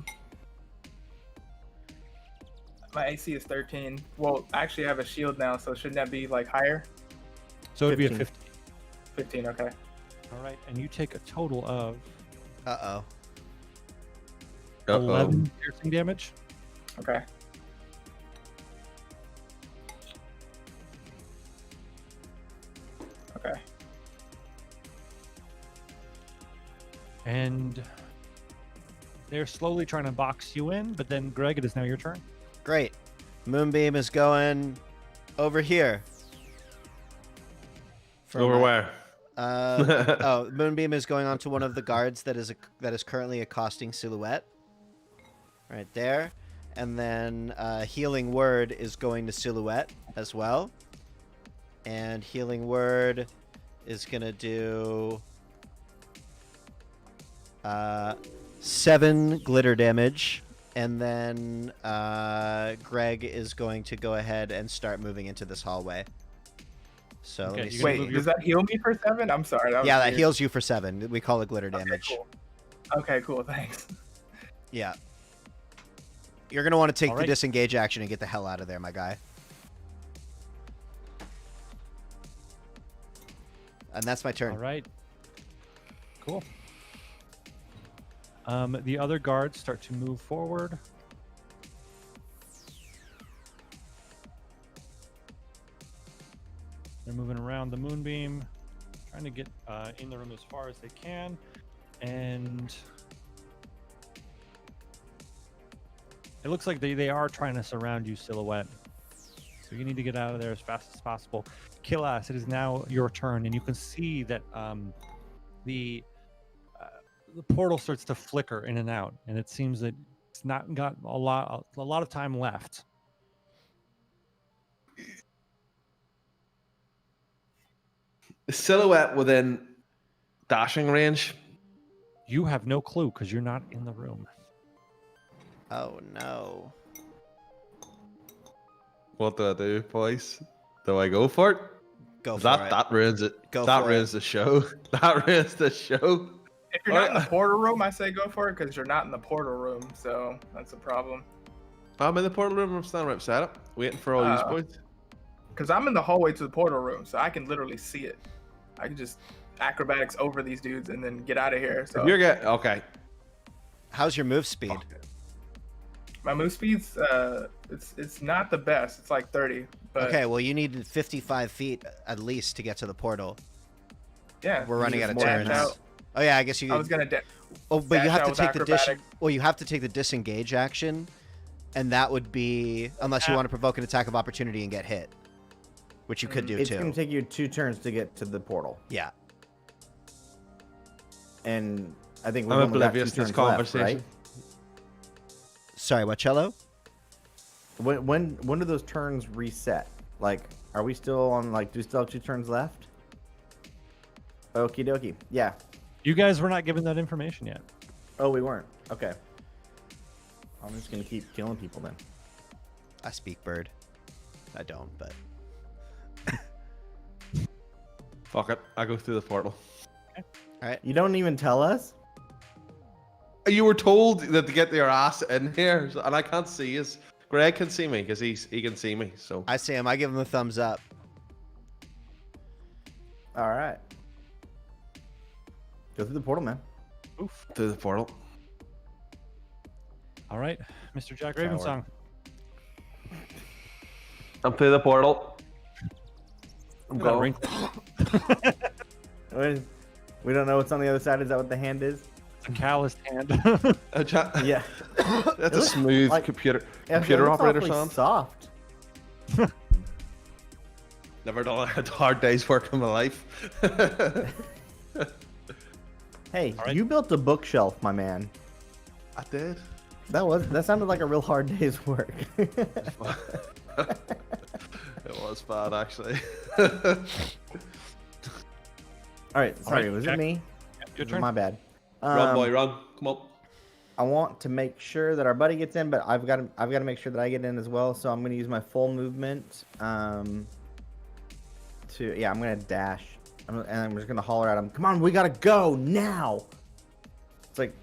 AC is 13. Well, actually, I have a shield now, so shouldn't that be like higher? So it'd be a 15. 15. 15. Okay. All right, and you take a total of Uh-oh. 11 piercing damage. Okay. Okay. And they're slowly trying to box you in, but then Greg, it is now your turn. Great. Moonbeam is going over here. For Over my- where? Oh, Moonbeam is going on to one of the guards that is currently accosting Silhouette. Right there. And then Healing Word is going to Silhouette as well. And Healing Word is going to do 7 glitter damage. And then Greg is going to go ahead and start moving into this hallway. So Okay, let me you see. gonna Wait, move your- does that heal me for 7? I'm sorry. Was Yeah, that weird. heals you for 7. We call it glitter Okay, damage. cool. Okay, cool. Thanks. Yeah. You're going to want to take All the right. disengage action and get the hell out of there, my guy. And that's my turn. All right. Cool. The other guards start to move forward. They're moving around the moonbeam, trying to get in the room as far as they can. And it looks like they are trying to surround you, Silhouette. So you need to get out of there as fast as possible. Killas, it is now your turn, and you can see that the portal starts to flicker in and out, and it seems that it's not got a lot of time left. Silhouette within dashing range. You have no clue because you're not in the room. Oh, no. What do I do, boys? Do I go for it? Go for That it. that ruins it. Go that for ruins the show. That ruins the show. If you're not in the Alright. portal room, I say go for it because you're not in the portal room, so that's a problem. I'm in the portal room. I'm standing right beside it, waiting for all you Uh, boys. Because I'm in the hallway to the portal room, so I can literally see it. I can just acrobatics over these dudes and then get out of here. So You're getting okay. How's your move speed? my move speed's it's not the best. It's like 30. But Okay, well, you need 55 feet at least to get to the portal. yeah, We're running out of just dash turns. out. Oh, yeah, I guess you... I was gonna. Oh, but you dash have out to with take the acrobatic. Well, you have to take the disengage action, and that would be unless you want to provoke an attack of opportunity and get hit, which you could do It's too. going to take you 2 turns to get to the portal. Yeah. And I think we've I'm only got 2 oblivious to this turns left, conversation. right? Sorry, what, Cello? When do those turns reset? Like, are we still on, like, do we still have 2 turns left? Okie dokie. Yeah. You guys were not given that information yet. Oh, we weren't. Okay. I'm just going to keep killing people then. I speak bird. I don't, but Fuck it. I go through the portal. You don't even tell us? You were told that to get your ass in here, and I can't see us. Greg can see me because he can see me. So I see him. I give him a thumbs up. All right. Go through the portal, man. Oof. through the portal. All right, Mr. Jack Sour. Ravensong. I'm through the portal. I'm Look at that going. wrinkle. We don't know what's on the other side. Is that what the hand is? It's a calloused hand. Yeah. That's a smooth like- computer Yeah, computer it looks operator awfully sound. soft. Never done a hard day's work in my life. Hey, All right. you built a bookshelf, my man. I did. That sounded like a real hard day's work. It was bad actually. All right, sorry, right, was Jack. it me? Your Was it turn. My bad. Run, boy, run. Come on. I want to make sure that our buddy gets in, but I've got to make sure that I get in as well. So I'm going to use my full movement. I'm going to dash, and I'm just going to holler at him. Come on, we got to go now. It's like,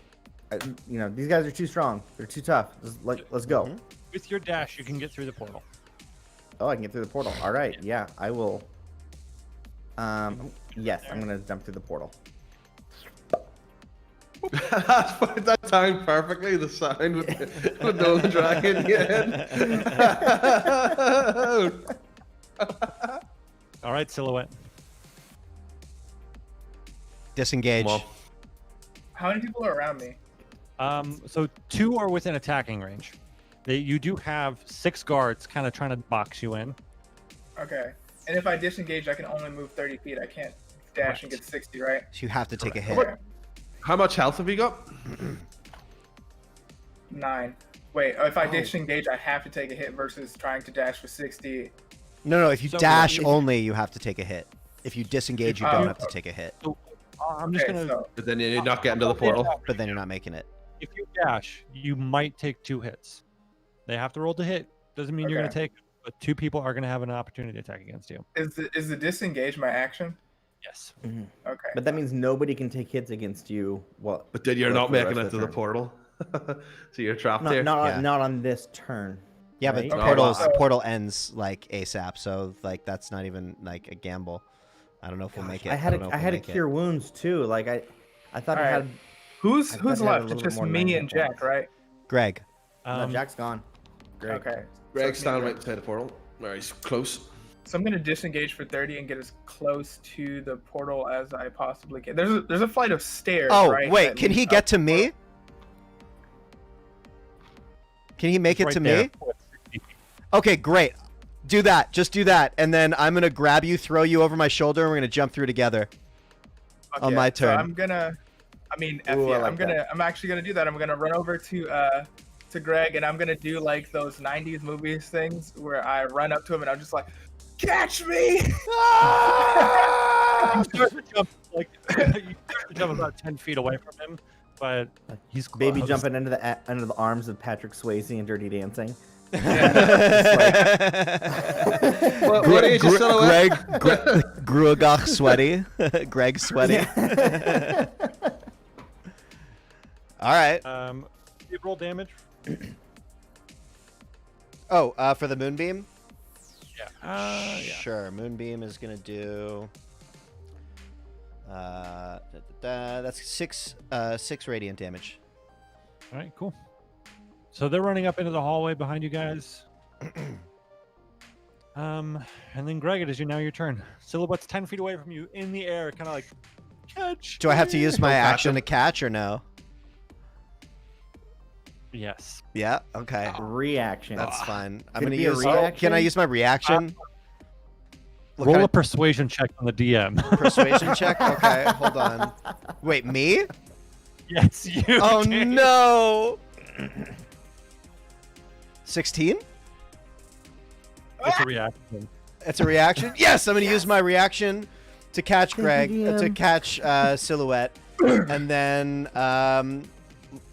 these guys are too strong. They're too tough. Let's go. Mm-hmm. With your dash, you can get through the portal. Oh, I can get through the portal. All right. Yeah, I will. Yes, I'm going to jump through the portal. That timed perfectly. The sound with Nolan dragging in. All right, Silhouette. Disengage. Come on. How many people are around me? So 2 are within attacking range. You do have 6 guards kind of trying to box you in. Okay. And if I disengage, I can only move 30 feet. I can't dash and get 60, right? So you have to take a hit. Okay. How much health have you got? 9. Wait, if I disengage, I have to take a hit versus trying to dash for 60. No, if you So dash if- only, you have to take a hit. If you disengage, you don't have to take a hit. So I'm just Okay, gonna. so But then you're not getting to the portal. But then you're not making it. If you dash, you might take 2 hits. They have to roll to hit. Doesn't mean you're gonna Okay. take, but 2 people are gonna have an opportunity to attack against you. is the disengage my action? Yes. Okay. But that means nobody can take hits against you. Well, But then you're for not the making rest it of to the turn. portal. So you're trapped there. Not on this turn. Yeah, but right? the Okay, well, portal ends like ASAP, so like that's not even like a gamble. I don't know if we'll make it. I had don't know if I we'll had to make it. cure wounds too. Like I thought I Alright. had. Who's I thought I had a left? little It's bit just more me than and 9 Jack, right? Greg. No, Jack's gone. Great. Okay. Greg's So standing right beside the portal. Where he's close. So I'm gonna disengage for 30 and get as close to the portal as I possibly can. There's a flight of stairs. Oh, right, wait, that can he lead get up to the me? Can he make it Right to there. me? Okay, great. Do that. Just do that. And then I'm going to grab you, throw you over my shoulder, and we're going to jump through together. Fuck on yeah. my So turn. I'm gonna. I mean, F Ooh, yeah, I like that. I'm actually gonna do that. I'm gonna run over to Greg and I'm gonna do like those 90s movies things where I run up to him and I'm just like, catch me! You start to jump you start to jump about 10 feet away from him, but he's Baby close. jumping into the arms of Patrick Swayze in Dirty Dancing. What is your silhouette? Gruagach sweaty. Greg sweaty. All right. You roll damage. Oh, for the moonbeam? Yeah. Yeah. Sure. Moonbeam is going to do... that's 6 radiant damage. All right. Cool. So they're running up into the hallway behind you guys. And then Greg, it is now your turn. Silhouette's 10 feet away from you in the air, kind of like catch. Do I have to use my Don't catch action him. to catch or no? Yes. Yeah. Okay. Reaction. That's fine. I'm Could gonna it be a use. reaction? Can I use my reaction? What Roll kind a of persuasion check on the DM. persuasion check? Okay, hold on. Wait, me? Yes, you. Oh did. no! 16? It's a reaction. It's a reaction. Yes, I'm gonna use my reaction to catch Greg, DM. to catch Silhouette, and then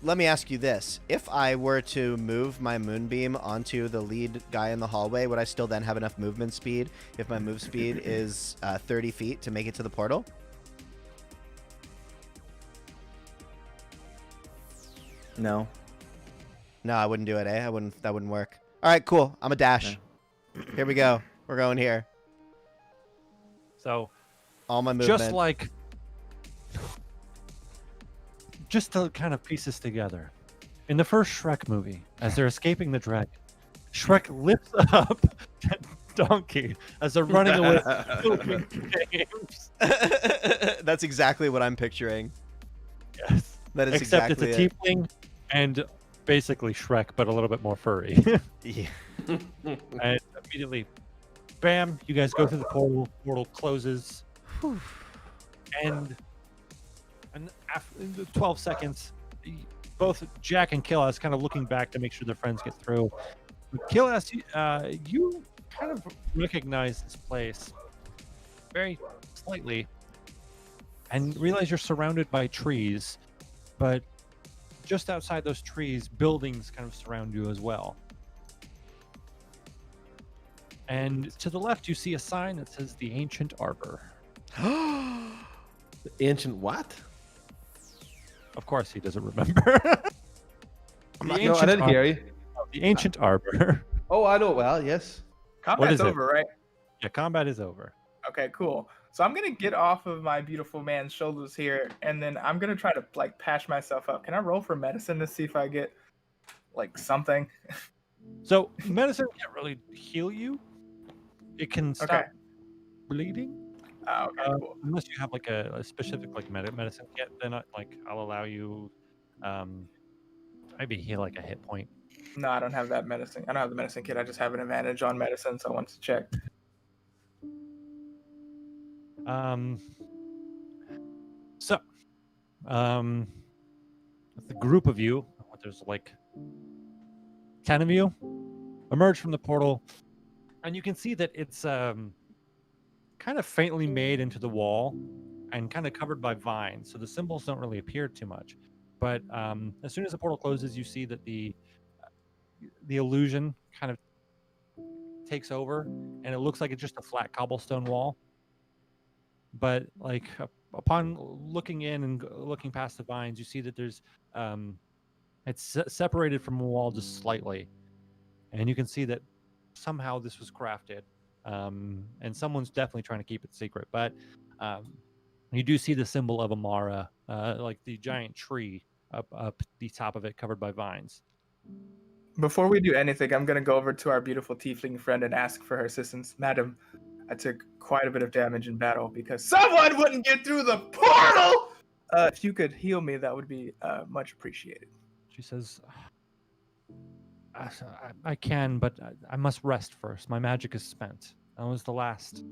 let me ask you this: if I were to move my moonbeam onto the lead guy in the hallway, would I still then have enough movement speed if my move speed is 30 feet to make it to the portal? No. No, I wouldn't do it. I wouldn't. That wouldn't work. All right, cool. I'm a dash. Here we go. We're going here. So All my movement. just to kind of piece this together, in the first Shrek movie, as they're escaping the dragon, Shrek lifts up Donkey as they're running away. Games. That's exactly what I'm picturing. Yes. That is Except exactly it's a tiefling and basically Shrek, but a little bit more furry. Yeah. And immediately, bam! You guys go through the portal. Portal closes, and after 12 seconds, both Jack and Killas kind of looking back to make sure their friends get through. Killas, you kind of recognize this place very slightly, and realize you're surrounded by trees, but just outside those trees, buildings kind of surround you as well. And to the left, you see a sign that says the Ancient Arbor. The ancient what? Of course, he doesn't remember. No, I didn't hear you. The Ancient Arbor. Oh, I know. Well, yes. Combat's is it? over, right? Yeah, combat is over. Okay, cool. So I'm gonna get off of my beautiful man's shoulders here, and then I'm gonna try to like patch myself up. Can I roll for medicine to see if I get like something? So medicine can't really heal you. It can stop Okay. bleeding. Oh, okay, cool. Unless you have like a specific like medicine kit, then I'll allow you maybe heal like a hit point. No, I don't have that medicine. I don't have the medicine kit. I just have an advantage on medicine, so I wanted to check. So the group of you, there's like 10 of you, emerge from the portal, and you can see that it's kind of faintly made into the wall and kind of covered by vines, so the symbols don't really appear too much. But as soon as the portal closes, you see that the illusion kind of takes over, and it looks like it's just a flat cobblestone wall. But like upon looking in and looking past the vines, you see that there's it's separated from a wall just slightly, and you can see that somehow this was crafted, and someone's definitely trying to keep it secret. But you do see the symbol of Amara, like the giant tree up the top of it, covered by vines. Before we do anything, I'm gonna go over to our beautiful tiefling friend and ask for her assistance. Madam, I took quite a bit of damage in battle because someone wouldn't get through the portal! If you could heal me, that would be much appreciated. She says, I can, but I must rest first. My magic is spent. That was the last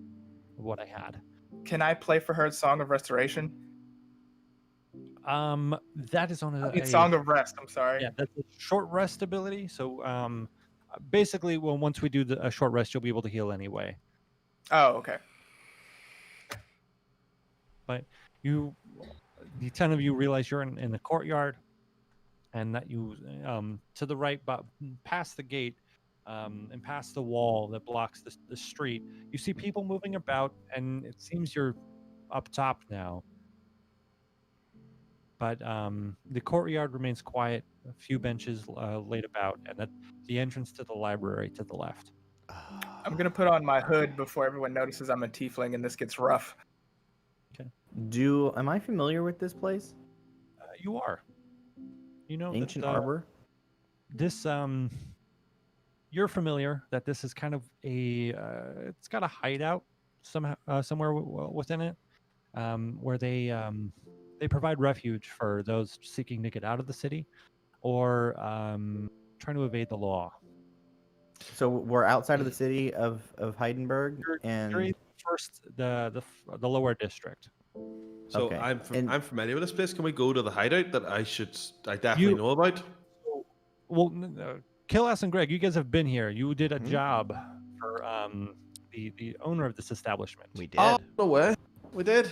of what I had. Can I play for her Song of Restoration? That is on a Song of Rest, I'm sorry. Yeah, that's a short rest ability. So basically, well, once we do a short rest, you'll be able to heal anyway. Oh, okay. But the 10 of you realize you're in the courtyard, and that you to the right, but past the gate and past the wall that blocks the street, you see people moving about, and it seems you're up top now. But the courtyard remains quiet, a few benches laid about, and the entrance to the library to the left. I'm going to put on my hood before everyone notices I'm a tiefling and this gets rough. Okay. Am I familiar with this place? You are. You know, Ancient Arbor? This, you're familiar that this is kind of it's got a hideout somewhere within it, where they provide refuge for those seeking to get out of the city or trying to evade the law. So we're outside of the city of Heidenberg, You're and first the lower district. So Okay. I'm familiar with this place. Can we go to the hideout that I definitely know about? Well, Killas and Greg, you guys have been here. You did a job for the owner of this establishment. We did. Oh, no way. We did.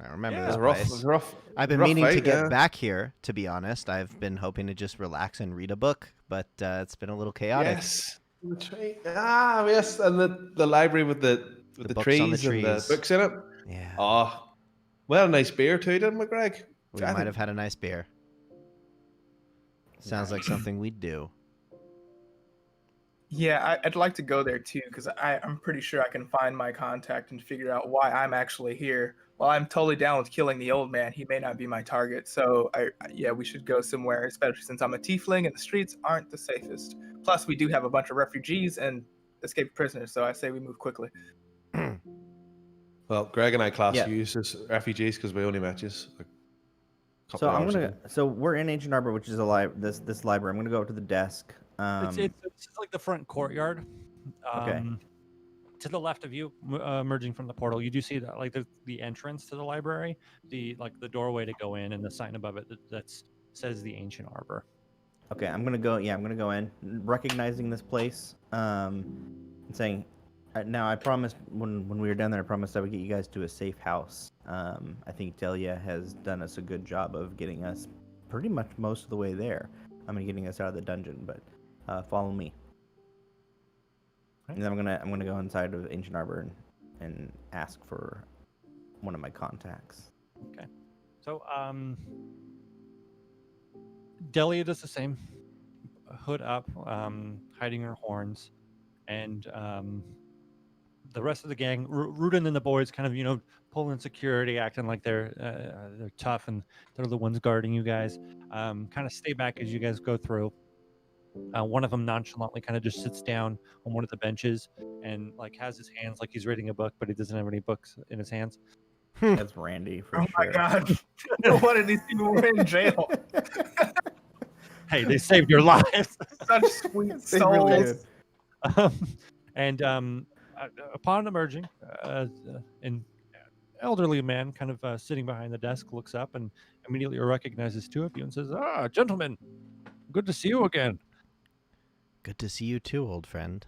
I remember Yeah. It this was rough. place. It was rough. I've been rough meaning to fight, get yeah. back here, to be honest. I've been hoping to just relax and read a book, but it's been a little chaotic. Yes. The tree. Ah, yes, and the library with the books trees, on the and the trees. books in it. Yeah. Oh, well, a nice beer too, didn't we, Greg? We might have had a nice beer. Sounds like something we'd do. Yeah, I'd like to go there too because I'm pretty sure I can find my contact and figure out why I'm actually here. While I'm totally down with killing the old man, he may not be my target. So yeah, we should go somewhere, especially since I'm a tiefling and the streets aren't the safest. Plus, we do have a bunch of refugees and escaped prisoners, so I say we move quickly. Well, Greg and I class Yeah. you as refugees because we only met you. So we're in Ancient Arbor, which is this library. I'm gonna go up to the desk. It's like the front courtyard. Okay. To the left of you, emerging from the portal, you do see that like the entrance to the library, the doorway to go in, and the sign above it that says the Ancient Arbor. Okay, I'm gonna go. Yeah, I'm gonna go in, recognizing this place, and saying, now I promised when we were down there, I promised I would get you guys to a safe house. I think Delia has done us a good job of getting us pretty much most of the way there. I'm getting us out of the dungeon, but follow me. And then I'm gonna go inside of Ancient Arbor and ask for one of my contacts. Okay. So Delia does the same. Hood up, hiding her horns, and the rest of the gang, Rudin and the boys, kind of pulling security, acting like they're tough and they're the ones guarding you guys. Kind of stay back as you guys go through. One of them nonchalantly kind of just sits down on one of the benches and like has his hands like he's reading a book, but he doesn't have any books in his hands. That's Randy for Oh sure. my god! One of these people were in jail. Hey, they saved your lives. Such sweet They really souls. did. And upon emerging, an elderly man kind of sitting behind the desk looks up and immediately recognizes two of you and says, gentlemen, good to see you again. Good to see you too, old friend.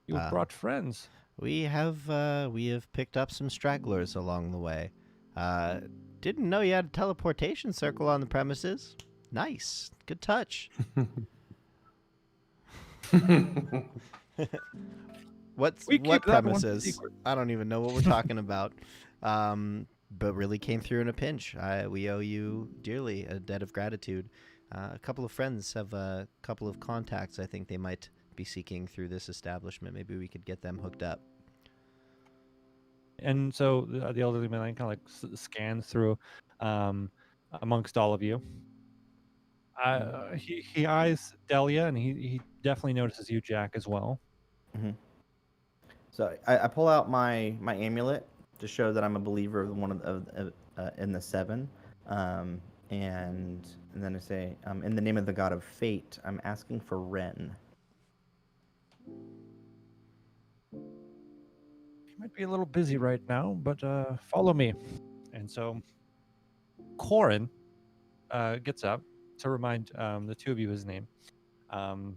You brought friends. We have picked up some stragglers along the way. Didn't know you had a teleportation circle on the premises. Nice. Good touch. What keep that one premises? secret. I don't even know what we're talking about. But really came through in a pinch. We owe you dearly a debt of gratitude. A couple of friends have a couple of contacts I think they might be seeking through this establishment. Maybe we could get them hooked up. And so the elderly man kind of like scans through amongst all of you. He eyes Delia, and he definitely notices you, Jack, as well. Mm-hmm. So I pull out my amulet to show that I'm a believer of one of in the seven, and then I say, in the name of the god of fate, I'm asking for Ren. He might be a little busy right now, but follow me. And so Corin gets up to remind the two of you his name. Kind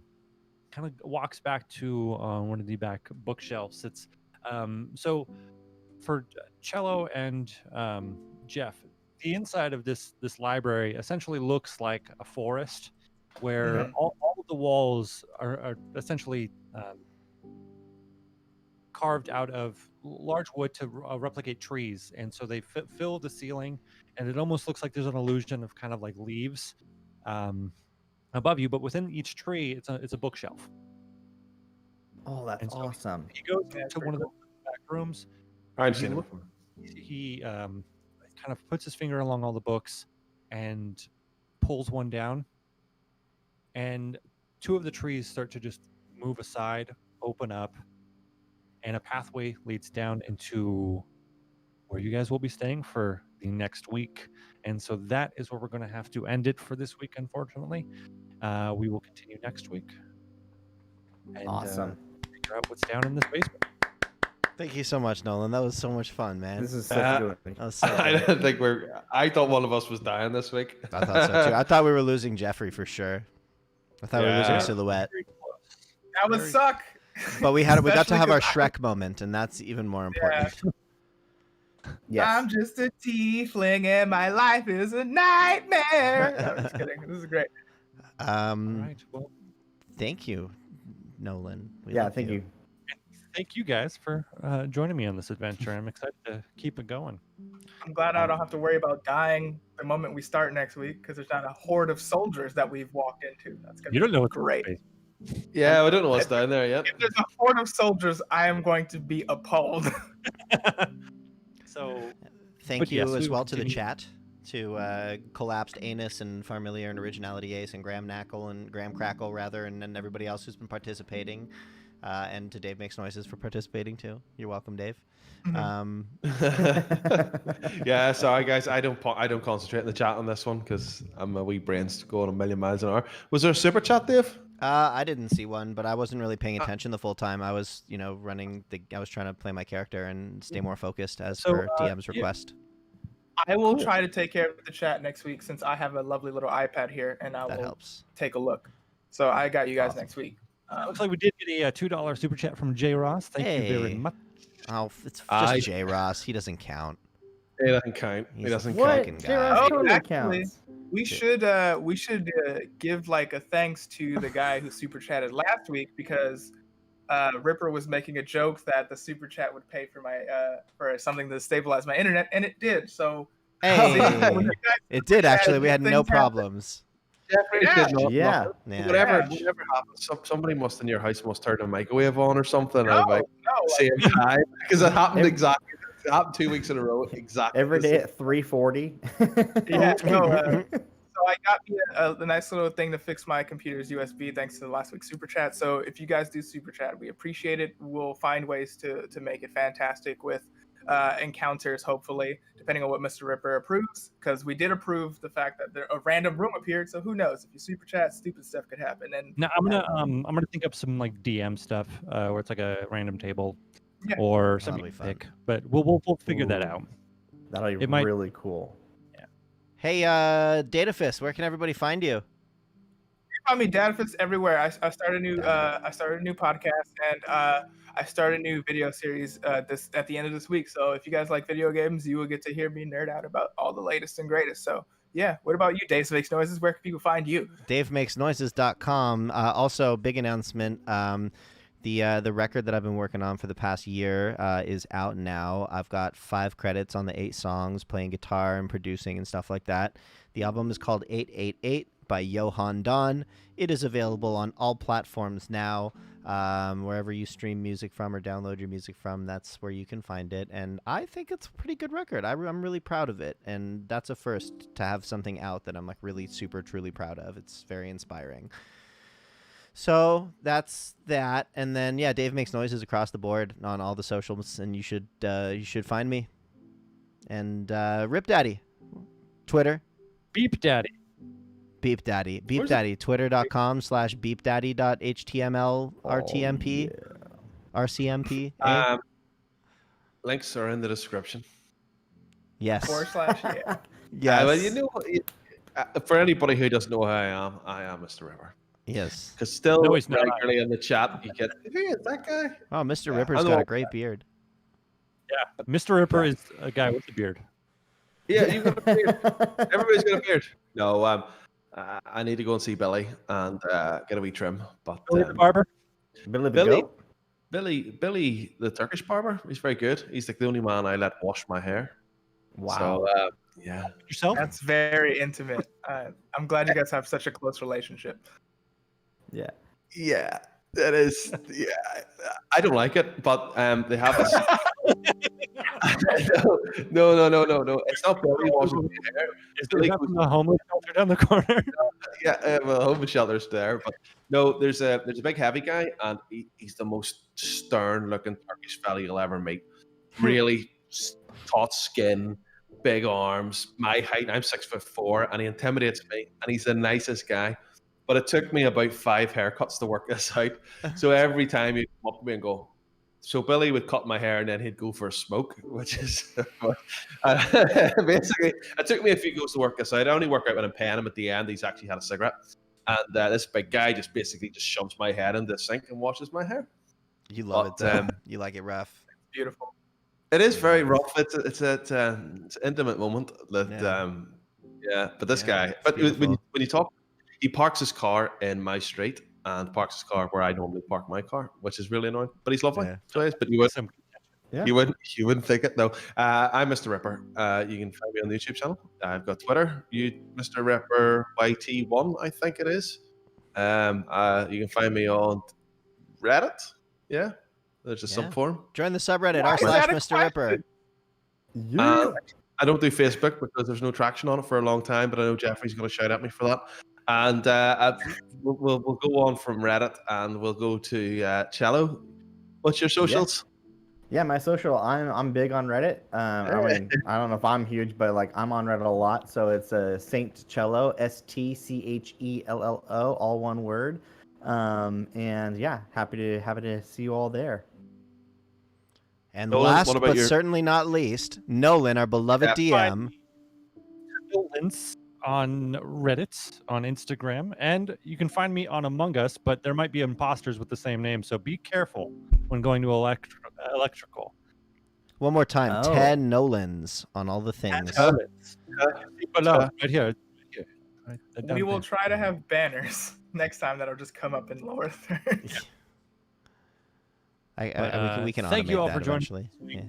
of walks back to one of the back bookshelves. It's so for Cello and Jeff, the inside of this library essentially looks like a forest, where all of the walls are essentially carved out of large wood to replicate trees, and so they fill the ceiling, and it almost looks like there's an illusion of kind of like leaves above you, but within each tree it's a bookshelf. Oh, that's And so awesome. He goes into one of the back rooms. I've seen it before. He kind of puts his finger along all the books and pulls one down, and two of the trees start to just move aside, open up, and a pathway leads down into where you guys will be staying for the next week. And so that is where we're going to have to end it for this week, unfortunately. We will continue next week. And, Awesome. Figure out what's down in this basement. Thank you so much, Nolan. That was so much fun, man. This is such a good one. That was so I good. don't think I thought one of us was dying this week. I thought so too. I thought we were losing Jeffrey for sure. I thought we were losing Yeah. Silhouette. Very close. That would suck. But we got to Especially have our 'cause Shrek moment, and that's even more important. Yes. I'm just a tiefling and my life is a nightmare. No, I'm just kidding. This is great. All right. Well, Thank you, Nolan. We Yeah, love thank you. thank you guys for joining me on this adventure. I'm excited to keep it going. I'm glad I don't have to worry about dying the moment we start next week because there's not a horde of soldiers that we've walked into. That's gonna You don't know be what's great. Yeah, I don't know what's down there yet. If there's a horde of soldiers, I am going to be appalled. So Thank But you yes, we as will well to the continue. chat, to Collapsed Anus and Farmiliar and Originality Ace and Graham Knackle and Graham Crackle rather, and everybody else who's been participating, and to Dave Makes Noises for participating too. You're welcome, Dave. Yeah, sorry guys, I don't concentrate in the chat on this one because my wee brain's going a million miles an hour. Was there a super chat, Dave? I didn't see one, but I wasn't really paying attention the full time. I was, I was trying to play my character and stay more focused as So, per DM's yeah. request. I will try to take care of the chat next week since I have a lovely little iPad here and I That will helps. take a look. So I got you guys Awesome. next week. looks like we did get a $2 super chat from J Ross. Thank you very Hey. much. Oh, it's just I- J. Ross. He doesn't count. It doesn't count. It He's doesn't what? count. Fucking J-Ross guy. Oh, totally actually, counts. We should give like a thanks to the guy who super chatted last week because Ripper was making a joke that the super chat would pay for my for something to stabilize my internet, and it did. So Hey, when you guys it did actually. We had no things happen. problems. Jeffrey Yeah. did not. Yeah. Yeah. Whatever Yeah. happens, somebody must in your house must turn the microwave on or something. No, Like no, same time because it happened Every- exactly. It happened 2 weeks in a row. Exactly. Every the day same. at 3:40. yeah, no. So I got me a nice little thing to fix my computer's USB thanks to last week's super chat. So if you guys do super chat, we appreciate it. We'll find ways to make it fantastic with encounters, hopefully, depending on what Mr. Ripper approves. Because we did approve the fact that a random room appeared. So who knows? If you super chat, stupid stuff could happen. And Now I'm gonna think up some like DM stuff where it's like a random table Yeah. or That'll something be you fun. pick. But we'll figure that Ooh. out. That'll be It might- really cool. Hey, Datafist, where can everybody find you? find me Dadfits everywhere. I started a new podcast and I started a new video series this at the end of this week. So if you guys like video games, you will get to hear me nerd out about all the latest and greatest. So yeah, what about you, Dave Makes Noises? Where can people find you? DaveMakesNoises.com. Also, big announcement. The record that I've been working on for the past year is out now. I've got 5 credits on the 8 songs, playing guitar and producing and stuff like that. The album is called 888 by Johan Don. It is available on all platforms now. Wherever you stream music from or download your music from, that's where you can find it. And I think it's a pretty good record. I'm really proud of it. And that's a first to have something out that I'm like really super, truly proud of. It's very inspiring. So that's that, and then yeah, Dave Makes Noises across the board on all the socials, and you should find me. And Rip Daddy, Twitter, Beep Daddy. Beep Daddy, Twitter.com/beepdaddy.html rtmp rcmp. Links are in the description. Yes. / yeah. Yes. Well, you know, for anybody who doesn't know who I am Mr. Ripper. Yes. Because still No, he's not. regularly in the chat, you get, hey, is that guy? Oh, Mr. Yeah, Ripper's I got know. a great beard. Yeah, Mr. Ripper is a guy with a beard. Yeah, you've got a beard. Everybody's got a beard. No, I need to go and see Billy and get a wee trim. But Billy the barber. Billy the Billy, Goat? Billy, the Turkish barber, he's very good. He's like the only man I let wash my hair. Wow. So, yeah. Yourself? That's very intimate. I'm glad you guys have such a close relationship. Yeah. Yeah, that is. Yeah, I don't like it, but they have this. No. It's not Billy washing my hair. Is Billy that goes- from the homeless shelter down the corner? Yeah, well, homeless shelter's there, but no, there's a big heavy guy, and he's the most stern-looking Turkish fella you'll ever meet. Really taut skin, big arms, my height. I'm 6'4", and he intimidates me, and he's the nicest guy. But it took me about 5 haircuts to work this out. So every time he'd come up to me and go, so Billy would cut my hair and then he'd go for a smoke, which is basically, it took me a few goes to work this out. I only work out when I'm paying him at the end. He's actually had a cigarette. And this big guy just basically just shoves my head in the sink and washes my hair. You love But, it, though. You like it rough. Beautiful. It is very rough. It's an intimate moment. That, Yeah. but this Yeah, guy, it's but beautiful. when you talk, he parks his car in my street and parks his car where I normally park my car, which is really annoying. But he's lovely. Yeah. So he is, but you would, Some- Yeah. you wouldn't think it. No, I'm Mr. Ripper. You can find me on the YouTube channel. I've got Twitter. Mr. Ripper YT1, I think it is. You can find me on Reddit. Yeah, there's a Yeah. subforum. Join the subreddit Why is that a r/Mr. Ripper. Yeah. I don't do Facebook because there's no traction on it for a long time, but I know Jeffrey's going to shout at me for that. And we'll go on from Reddit and we'll go to Cello. What's your socials? Yeah, my social. I'm big on Reddit. I mean, I don't know if I'm huge, but like I'm on Reddit a lot. So it's Saint Cello, STCHELLO, all one word. And yeah, happy to see you all there. And Nolan, last what about but your- certainly not least, Nolan, our beloved Yeah, DM. Links on Reddit, on Instagram, and you can find me on Among Us, but there might be imposters with the same name, so be careful when going to electrical. One more time, Oh. 10 Nolans on all the things. Below, right here. We will try to have banners next time that'll just come up in lower third. We can thank you automate all that for joining. eventually. Yeah.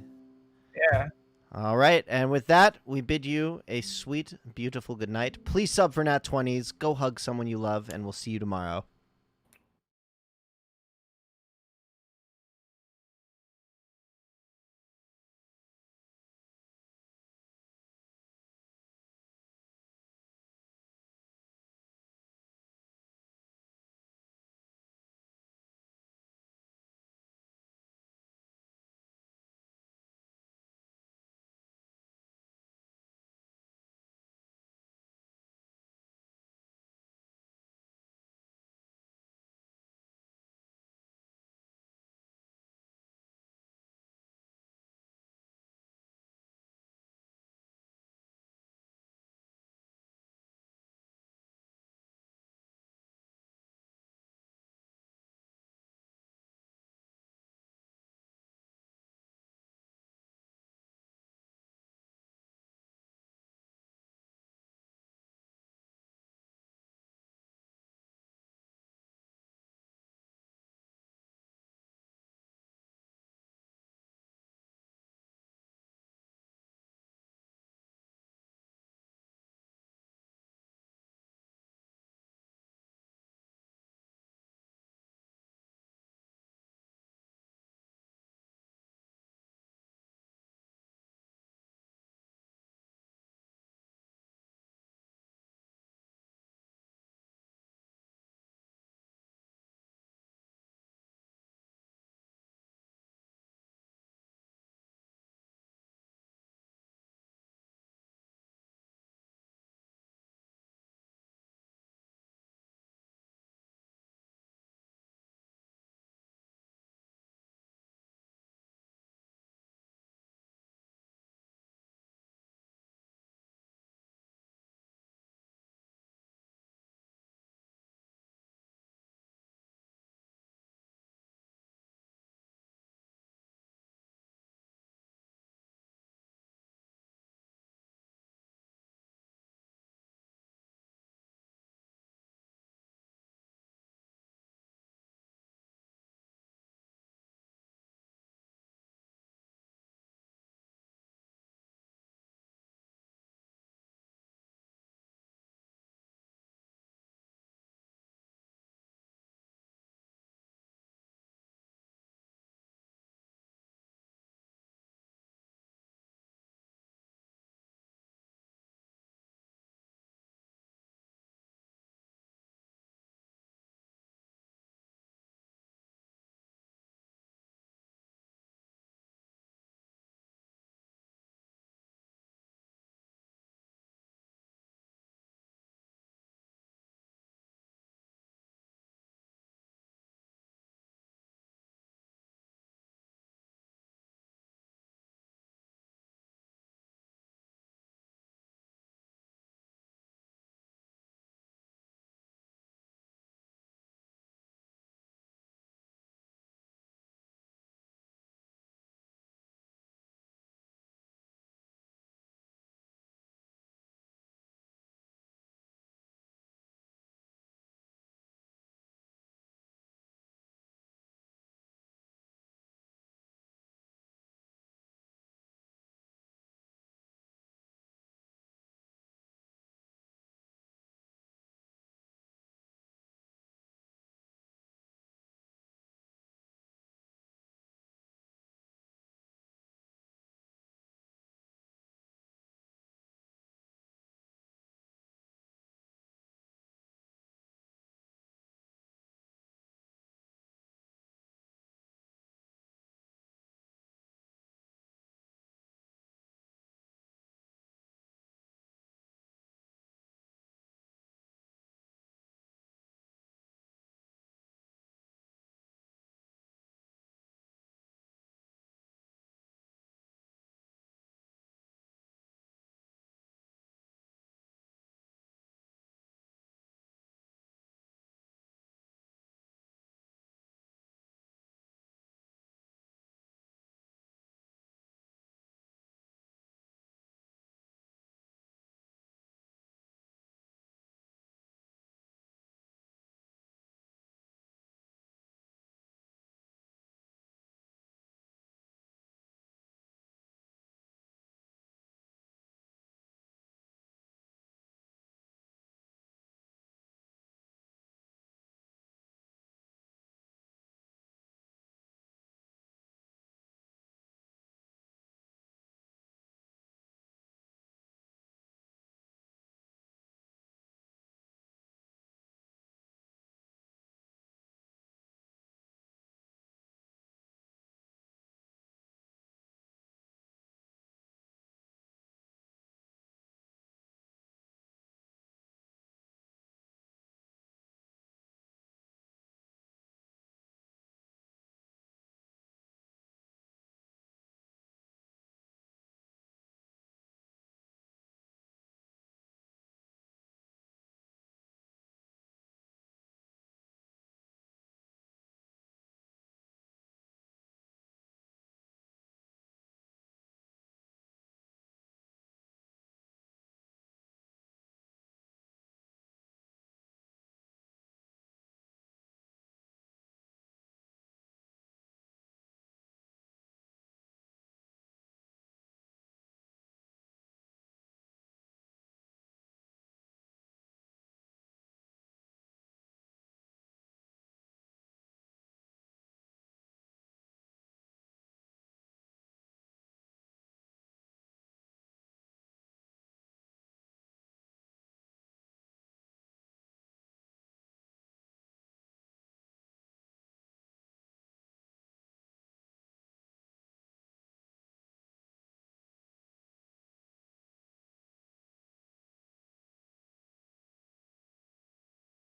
Yeah. All right, and with that, we bid you a sweet, beautiful good night. Please sub for Nat 20s. Go hug someone you love, and we'll see you tomorrow.